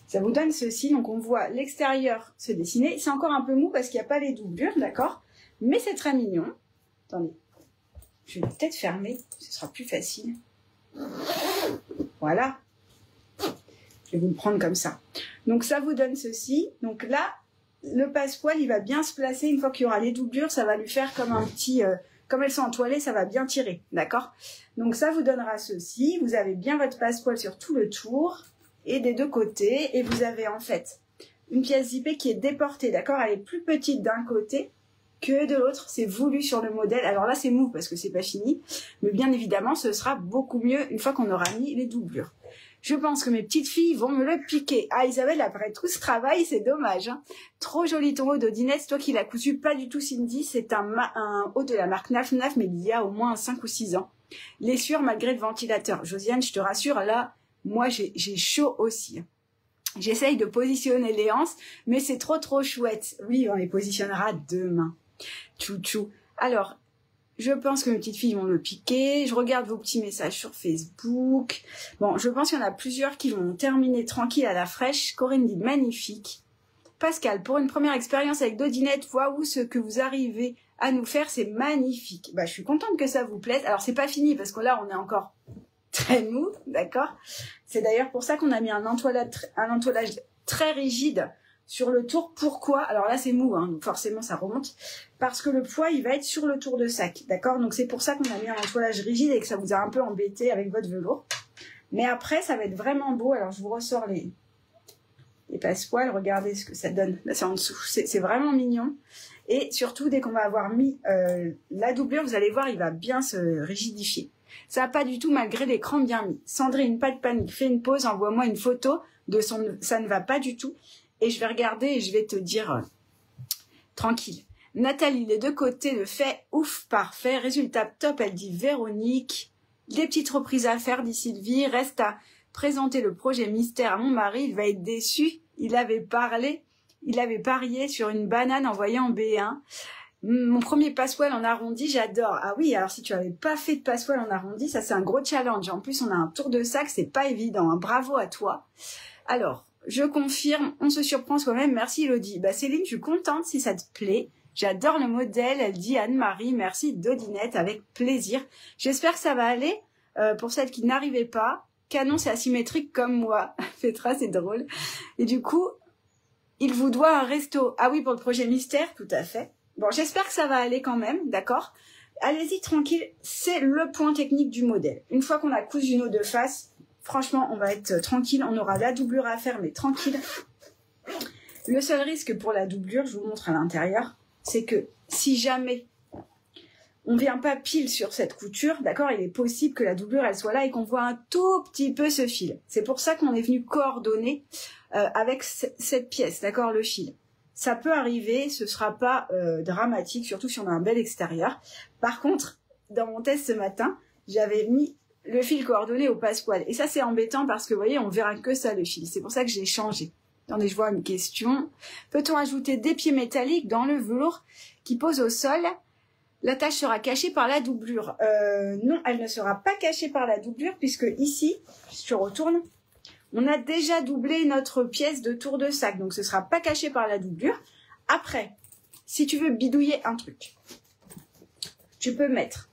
Ça vous donne ceci, donc on voit l'extérieur se dessiner. C'est encore un peu mou parce qu'il n'y a pas les doublures, d'accord? Mais c'est très mignon. Attendez, je vais peut-être fermer, ce sera plus facile. Voilà. Je vais vous le prendre comme ça. Donc ça vous donne ceci. Donc là, le passepoil, il va bien se placer. Une fois qu'il y aura les doublures, ça va lui faire comme un petit... comme elles sont entoilées, ça va bien tirer, d'accord? Donc ça vous donnera ceci. Vous avez bien votre passepoil sur tout le tour et des deux côtés. Et vous avez en fait une pièce zippée qui est déportée, d'accord? Elle est plus petite d'un côté que de l'autre, c'est voulu sur le modèle. Alors là, c'est mou parce que c'est pas fini, mais bien évidemment, ce sera beaucoup mieux une fois qu'on aura mis les doublures. Je pense que mes petites filles vont me le piquer. Ah, Isabelle, après tout ce travail, c'est dommage. Hein. Trop joli ton haut d'Odinette, toi qui l'as cousu, pas du tout Cindy, c'est un haut de la marque Naf Naf, mais il y a au moins 5 ou 6 ans. L'essure malgré le ventilateur. Josiane, je te rassure, là, moi, j'ai chaud aussi. J'essaye de positionner les hanches, mais c'est trop chouette. Oui, on les positionnera demain. Chouchou. Alors, je pense que mes petites filles vont me piquer. Je regarde vos petits messages sur Facebook. Bon, je pense qu'il y en a plusieurs qui vont terminer tranquille à la fraîche. Corinne dit magnifique. Pascal, pour une première expérience avec Dodinette, waouh, ce que vous arrivez à nous faire, c'est magnifique. Bah, je suis contente que ça vous plaise. Alors, c'est pas fini parce que là, on est encore très mou, d'accord? C'est d'ailleurs pour ça qu'on a mis un entoilage très rigide sur le tour. Pourquoi? Alors là, c'est mou, hein, donc forcément, ça remonte. Parce que le poids, il va être sur le tour de sac, d'accord? Donc, c'est pour ça qu'on a mis un entoilage rigide et que ça vous a un peu embêté avec votre velours. Mais après, ça va être vraiment beau. Alors, je vous ressors les passepoils. Regardez ce que ça donne. Là, c'est en dessous. C'est vraiment mignon. Et surtout, dès qu'on va avoir mis la doublure, vous allez voir, il va bien se rigidifier. Ça va pas du tout malgré l'écran bien mis. Sandrine, pas de panique, fais une pause, envoie-moi une photo de son... Ça ne va pas du tout. Et je vais regarder et je vais te dire tranquille. Nathalie, les deux côtés de fait, ouf, parfait. Résultat top, elle dit Véronique. Des petites reprises à faire, dit Sylvie. Reste à présenter le projet mystère à mon mari. Il va être déçu. Il avait parié sur une banane envoyée en B1. Mon premier passoil en arrondi, j'adore. Ah oui, alors si tu n'avais pas fait de passoil en arrondi, ça c'est un gros challenge. En plus, on a un tour de sac, c'est pas évident. Hein. Bravo à toi. Alors, je confirme, on se surprend soi-même. Merci Elodie. Bah Céline, je suis contente si ça te plaît. J'adore le modèle, elle dit Anne-Marie. Merci Dodinette, avec plaisir. J'espère que ça va aller. Pour celles qui n'arrivaient pas, Canon c'est asymétrique comme moi. Petra, c'est drôle. Et du coup, il vous doit un resto. Ah oui, pour le projet mystère, tout à fait. Bon, j'espère que ça va aller quand même, d'accord? Allez-y tranquille, c'est le point technique du modèle. Une fois qu'on a cousu nos deux faces, franchement, on va être tranquille. On aura la doublure à faire, mais tranquille. Le seul risque pour la doublure, je vous montre à l'intérieur, c'est que si jamais on vient pas pile sur cette couture, d'accord, il est possible que la doublure, elle soit là et qu'on voit un tout petit peu ce fil. C'est pour ça qu'on est venu coordonner avec cette pièce, d'accord, le fil. Ça peut arriver, ce sera pas dramatique, surtout si on a un bel extérieur. Par contre, dans mon test ce matin, j'avais mis le fil coordonné au passepoil. Et ça, c'est embêtant parce que, vous voyez, on verra que ça, le fil. C'est pour ça que j'ai changé. Attendez, je vois une question. Peut-on ajouter des pieds métalliques dans le velours qui pose au sol? La tâche sera cachée par la doublure. Non, elle ne sera pas cachée par la doublure puisque ici, je retourne, on a déjà doublé notre pièce de tour de sac. Donc, ce ne sera pas caché par la doublure. Après, si tu veux bidouiller un truc, tu peux mettre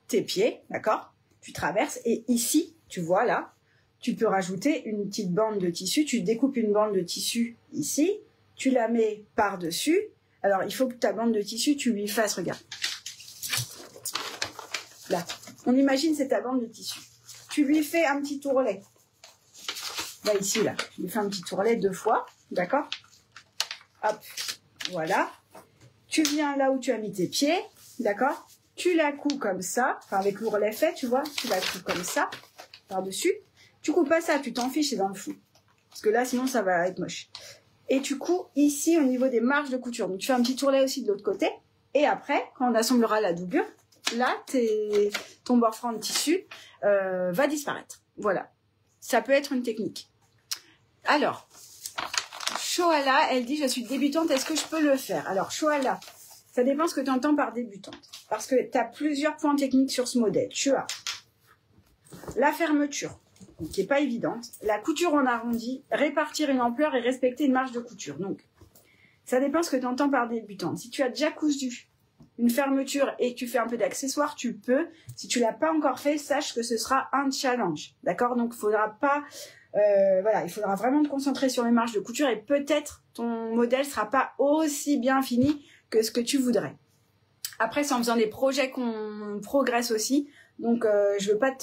tes pieds, d'accord? Tu traverses et ici, tu vois là, tu peux rajouter une petite bande de tissu. Tu découpes une bande de tissu ici, tu la mets par-dessus. Alors, il faut que ta bande de tissu, tu lui fasses, regarde. Là, on imagine c'est ta bande de tissu. Tu lui fais un petit tourrelet. Là, ici, là, tu lui fais un petit tourrelet 2 fois, d'accord? Hop, voilà. Tu viens là où tu as mis tes pieds, d'accord? Tu la couds comme ça, enfin avec l'ourlet fait, tu vois, tu la couds comme ça, par-dessus. Tu couds pas ça, tu t'en fiches, c'est dans le fond. Parce que là, sinon, ça va être moche. Et tu couds ici au niveau des marges de couture. Donc, tu fais un petit tourrelet aussi de l'autre côté. Et après, quand on assemblera la doublure, là, ton bord franc de tissu va disparaître. Voilà. Ça peut être une technique. Alors, Shoala, elle dit, je suis débutante, est-ce que je peux le faire? Alors, Shoala, ça dépend ce que tu entends par débutante. Parce que tu as plusieurs points techniques sur ce modèle. Tu as la fermeture, qui n'est pas évidente, la couture en arrondi, répartir une ampleur et respecter une marge de couture. Donc, ça dépend ce que tu entends par débutante. Si tu as déjà cousu une fermeture et que tu fais un peu d'accessoires, tu peux. Si tu l'as pas encore fait, sache que ce sera un challenge. D'accord? Donc, il faudra pas... voilà, il faudra vraiment te concentrer sur les marges de couture et peut-être ton modèle sera pas aussi bien fini que ce que tu voudrais. Après, c'est en faisant des projets qu'on progresse aussi. Donc, je veux pas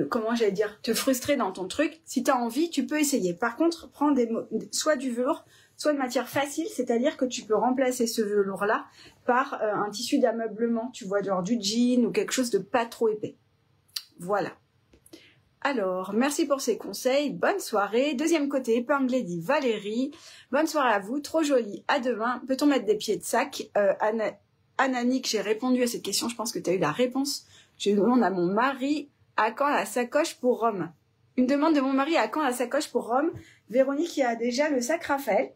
comment j'allais dire, te frustrer dans ton truc. Si tu as envie, tu peux essayer. Par contre, prends soit du velours, soit de matière facile, c'est-à-dire que tu peux remplacer ce velours-là par un tissu d'ameublement, tu vois, genre du jean ou quelque chose de pas trop épais. Voilà. Alors, merci pour ces conseils. Bonne soirée. Deuxième côté, épinglé, dit Valérie. Bonne soirée à vous. Trop jolie. À demain. Peut-on mettre des pieds de sac? Ananique, j'ai répondu à cette question. Je pense que tu as eu la réponse. Je demande à mon mari à quand la sacoche pour Rome. Une demande de mon mari à quand la sacoche pour Rome. Véronique, il a déjà le sac Raphaël.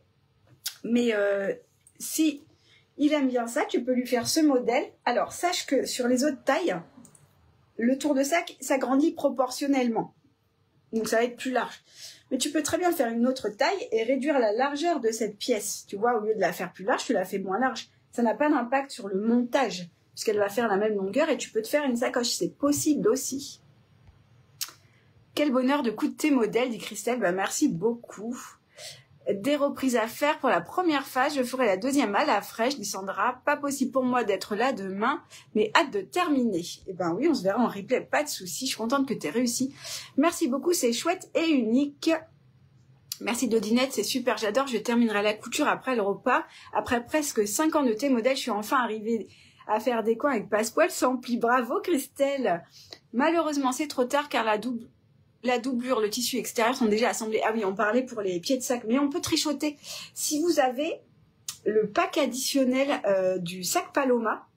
Mais si il aime bien ça, tu peux lui faire ce modèle. Alors, sache que sur les autres tailles, le tour de sac s'agrandit proportionnellement. Donc, ça va être plus large. Mais tu peux très bien faire une autre taille et réduire la largeur de cette pièce. Tu vois, au lieu de la faire plus large, tu la fais moins large. Ça n'a pas d'impact sur le montage, puisqu'elle va faire la même longueur et tu peux te faire une sacoche. C'est possible aussi. Quel bonheur de coudre tes modèles, dit Christelle. Bah, merci beaucoup. Des reprises à faire pour la première phase. Je ferai la deuxième à la fraîche, dit Sandra. Pas possible pour moi d'être là demain, mais hâte de terminer. Eh ben oui, on se verra en replay, pas de souci. Je suis contente que tu aies réussi. Merci beaucoup, c'est chouette et unique. Merci Dodinette, c'est super, j'adore. Je terminerai la couture après le repas. Après presque 5 ans de tes modèles, je suis enfin arrivée à faire des coins avec passepoil sans pli. Bravo Christelle. Malheureusement, c'est trop tard car la doublure, le tissu extérieur sont déjà assemblés. Ah oui, on parlait pour les pieds de sac, mais on peut trichoter. Si vous avez le pack additionnel du sac Paloma,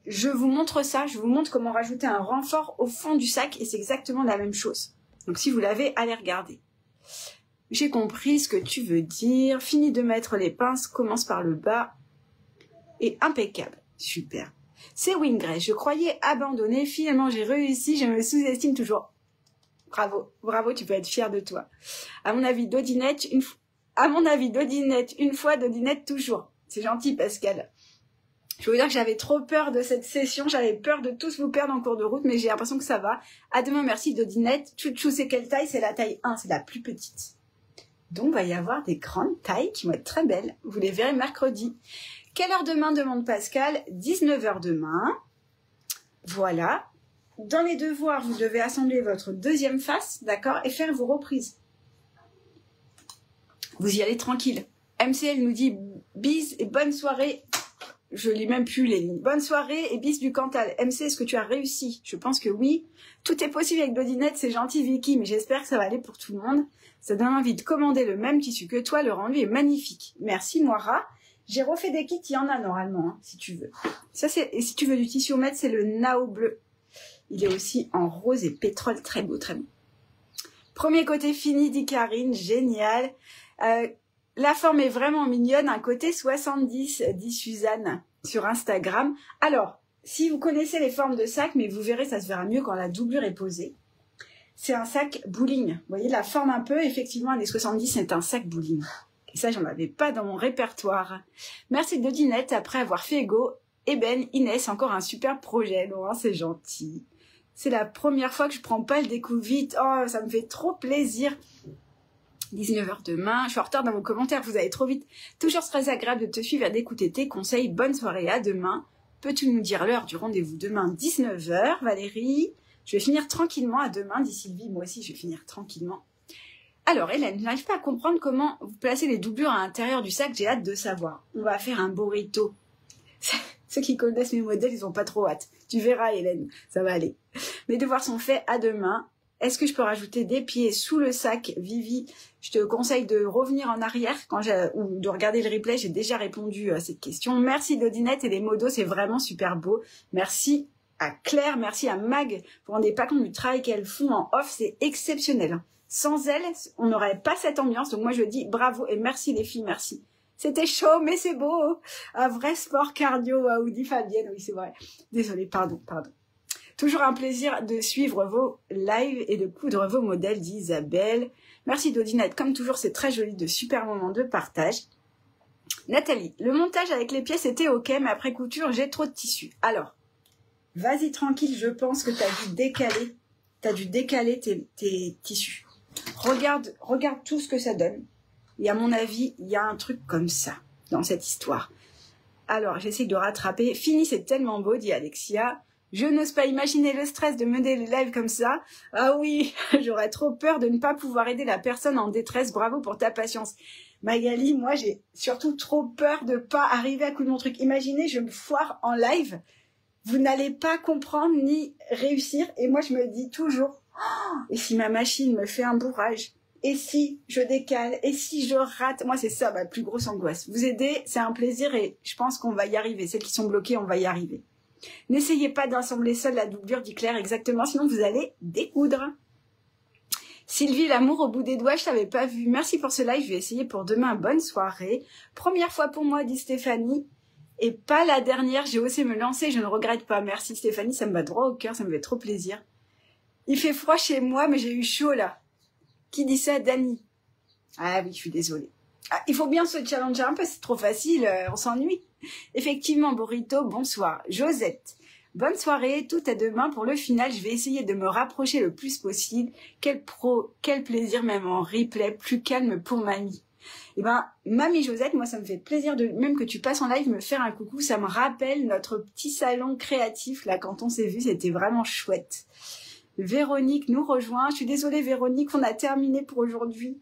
je vous montre ça, je vous montre comment rajouter un renfort au fond du sac et c'est exactement la même chose. Donc si vous l'avez, allez regarder. J'ai compris ce que tu veux dire. Fini de mettre les pinces, commence par le bas. Et impeccable. Super. C'est Wingrace. Je croyais abandonner. Finalement, j'ai réussi. Je me sous-estime toujours. Bravo. Bravo, tu peux être fière de toi. À mon avis, Dodinette, une fois, Dodinette, toujours. C'est gentil, Pascal. Je veux dire que j'avais trop peur de cette session. J'avais peur de tous vous perdre en cours de route, mais j'ai l'impression que ça va. À demain, merci, Dodinette. Chouchou, c'est quelle taille? C'est la taille 1. C'est la plus petite. Donc, il va y avoir des grandes tailles qui vont être très belles. Vous les verrez mercredi. Quelle heure demain, demande Pascal? 19 h demain. Voilà. Dans les devoirs, vous devez assembler votre deuxième face, d'accord? Et faire vos reprises. Vous y allez tranquille. MCL nous dit bise et bonne soirée. Je lis même plus les lignes. Bonne soirée et bis du Cantal. MC, est-ce que tu as réussi? Je pense que oui. Tout est possible avec Dodinette, c'est gentil Vicky, mais j'espère que ça va aller pour tout le monde. Ça donne envie de commander le même tissu que toi, le rendu est magnifique. Merci Moira. J'ai refait des kits, il y en a normalement, hein, si tu veux. Ça, et si tu veux du tissu au mètre, c'est le Nao bleu. Il est aussi en rose et pétrole, très beau, très beau. Premier côté fini, dit Karine, génial. La forme est vraiment mignonne, un côté 70, dit Suzanne sur Instagram. Alors, si vous connaissez les formes de sac, mais vous verrez, ça se verra mieux quand la doublure est posée. C'est un sac bowling. Vous voyez la forme un peu, effectivement, les 70, c'est un sac bowling. Et ça, j'en avais pas dans mon répertoire. Merci Dodinette, après avoir fait Ego. Eben, Inès, encore un super projet. Laurent, c'est gentil. C'est la première fois que je prends pas le découp vite. Oh, ça me fait trop plaisir. 19 h demain. Je suis en retard dans vos commentaires, vous allez trop vite. Toujours très agréable de te suivre et d'écouter tes conseils. Bonne soirée, à demain. Peux-tu nous dire l'heure du rendez-vous demain, 19 h, Valérie? Je vais finir tranquillement à demain, dit Sylvie. Moi aussi, je vais finir tranquillement. Alors, Hélène, je n'arrive pas à comprendre comment vous placez les doublures à l'intérieur du sac. J'ai hâte de savoir. On va faire un burrito. Ceux qui connaissent mes modèles, ils ont pas trop hâte. Tu verras, Hélène, ça va aller. Mes devoirs sont faits, à demain. Est-ce que je peux rajouter des pieds sous le sac, Vivi? Je te conseille de revenir en arrière ou de regarder le replay. J'ai déjà répondu à cette question. Merci Dodinette et les modos, c'est vraiment super beau. Merci à Claire, merci à Mag. Vous vous rendez pas compte du travail qu'elles font en off, c'est exceptionnel. Sans elles, on n'aurait pas cette ambiance. Donc moi je dis bravo et merci les filles, merci. C'était chaud, mais c'est beau. Un vrai sport cardio, ou dit Fabienne, oui c'est vrai. Désolée, pardon. Toujours un plaisir de suivre vos lives et de coudre vos modèles, dit Isabelle. Merci Dodinette, comme toujours, c'est très joli, de super moments de partage. Nathalie, le montage avec les pièces était ok, mais après couture, j'ai trop de tissu. Alors, vas-y tranquille, je pense que tu as dû décaler tes tissus. Regarde tout ce que ça donne. Et à mon avis, il y a un truc comme ça dans cette histoire. Alors, j'essaie de rattraper. Fini, c'est tellement beau, dit Alexia. Je n'ose pas imaginer le stress de mener les lives comme ça. Ah oui, j'aurais trop peur de ne pas pouvoir aider la personne en détresse. Bravo pour ta patience. Magali, moi, j'ai surtout trop peur de pas arriver à coup de mon truc. Imaginez, je me foire en live. Vous n'allez pas comprendre ni réussir. Et moi, je me dis toujours, oh, et si ma machine me fait un bourrage? Et si je décale? Et si je rate? Moi, c'est ça ma plus grosse angoisse. Vous aider, c'est un plaisir et je pense qu'on va y arriver. Celles qui sont bloquées, on va y arriver. N'essayez pas d'assembler seule la doublure, dit Claire, exactement, sinon vous allez découdre. Sylvie, l'amour au bout des doigts, je t'avais pas vu. Merci pour ce live, je vais essayer pour demain. Bonne soirée. Première fois pour moi, dit Stéphanie. Et pas la dernière, j'ai osé me lancer, je ne regrette pas. Merci Stéphanie, ça me va droit au cœur, ça me fait trop plaisir. Il fait froid chez moi, mais j'ai eu chaud là. Qui dit ça? Dani. Ah oui, je suis désolée. Ah, il faut bien se challenger un peu, c'est trop facile, on s'ennuie. Effectivement, Burrito, bonsoir. Josette, bonne soirée, tout à demain pour le final. Je vais essayer de me rapprocher le plus possible. Quel plaisir, même en replay, plus calme pour mamie. Eh ben, mamie Josette, moi ça me fait plaisir de même que tu passes en live me faire un coucou. Ça me rappelle notre petit salon créatif là quand on s'est vu, c'était vraiment chouette. Véronique nous rejoint. Je suis désolée Véronique, on a terminé pour aujourd'hui.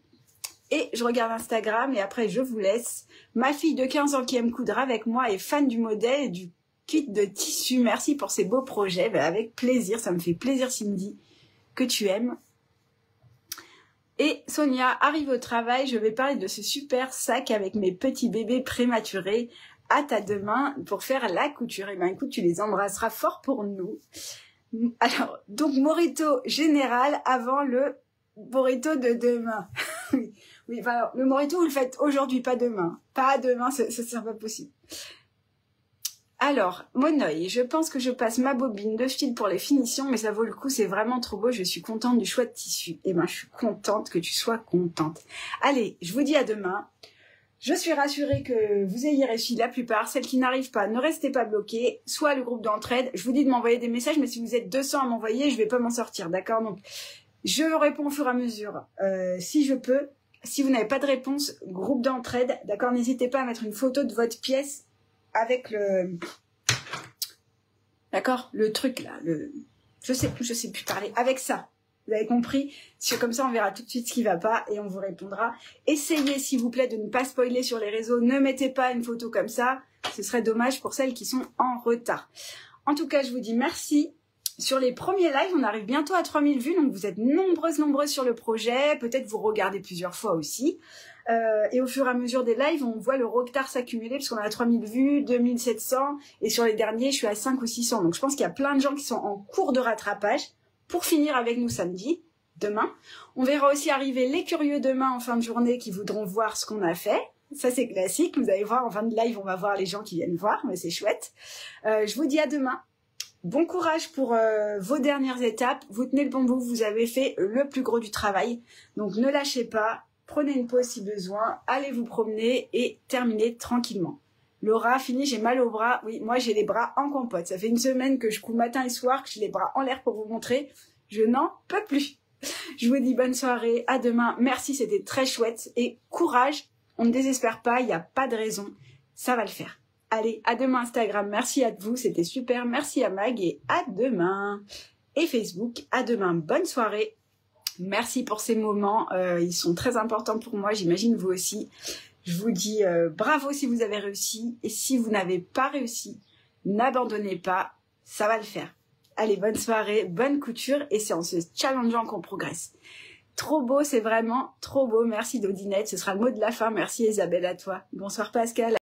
Et je regarde Instagram et après je vous laisse. Ma fille de 15 ans qui aime coudre avec moi est fan du modèle et du kit de tissu. Merci pour ces beaux projets. Ben, avec plaisir, ça me fait plaisir Cindy que tu aimes. Et Sonia arrive au travail, je vais parler de ce super sac avec mes petits bébés prématurés. Hâte à demain pour faire la couture. Et ben écoute, tu les embrasseras fort pour nous. Alors, donc Morito général avant le Morito de demain. Oui, enfin, le Morito, vous le faites aujourd'hui, pas demain. Pas demain, ça sera pas possible. Alors, Monoï, je pense que je passe ma bobine de fil pour les finitions, mais ça vaut le coup, c'est vraiment trop beau, je suis contente du choix de tissu. Eh ben, je suis contente que tu sois contente. Allez, je vous dis à demain. Je suis rassurée que vous ayez réussi la plupart. Celles qui n'arrivent pas, ne restez pas bloquées. Soit le groupe d'entraide. Je vous dis de m'envoyer des messages, mais si vous êtes 200 à m'envoyer, je vais pas m'en sortir, d'accord? Donc, je réponds au fur et à mesure, si je peux. Si vous n'avez pas de réponse, groupe d'entraide, d'accord? N'hésitez pas à mettre une photo de votre pièce avec le... D'accord? Le truc là, je sais plus parler. Avec ça. Vous avez compris? Comme ça, on verra tout de suite ce qui va pas et on vous répondra. Essayez, s'il vous plaît, de ne pas spoiler sur les réseaux. Ne mettez pas une photo comme ça. Ce serait dommage pour celles qui sont en retard. En tout cas, je vous dis merci. Sur les premiers lives, on arrive bientôt à 3000 vues. Donc, vous êtes nombreuses sur le projet. Peut-être vous regardez plusieurs fois aussi. Et au fur et à mesure des lives, on voit le retard s'accumuler parce qu'on a 3000 vues, 2700. Et sur les derniers, je suis à 5 ou 600. Donc, je pense qu'il y a plein de gens qui sont en cours de rattrapage. Pour finir avec nous samedi, demain. On verra aussi arriver les curieux demain en fin de journée qui voudront voir ce qu'on a fait. Ça, c'est classique. Vous allez voir, en fin de live, on va voir les gens qui viennent voir, mais c'est chouette. Je vous dis à demain. Bon courage pour vos dernières étapes. Vous tenez le bon bout, vous avez fait le plus gros du travail. Donc, ne lâchez pas. Prenez une pause si besoin. Allez vous promener et terminez tranquillement. Laura, fini, j'ai mal aux bras. Oui, moi, j'ai les bras en compote. Ça fait une semaine que je cours matin et soir, que j'ai les bras en l'air pour vous montrer. Je n'en peux plus. Je vous dis bonne soirée. À demain. Merci, c'était très chouette. Et courage. On ne désespère pas. Il n'y a pas de raison. Ça va le faire. Allez, à demain Instagram. Merci à vous. C'était super. Merci à Mag et à demain. Et Facebook. À demain. Bonne soirée. Merci pour ces moments. Ils sont très importants pour moi. J'imagine vous aussi. Je vous dis bravo si vous avez réussi. Et si vous n'avez pas réussi, n'abandonnez pas. Ça va le faire. Allez, bonne soirée, bonne couture. Et c'est en se challengeant qu'on progresse. Trop beau, c'est vraiment trop beau. Merci Dodinette. Ce sera le mot de la fin. Merci Isabelle à toi. Bonsoir Pascal.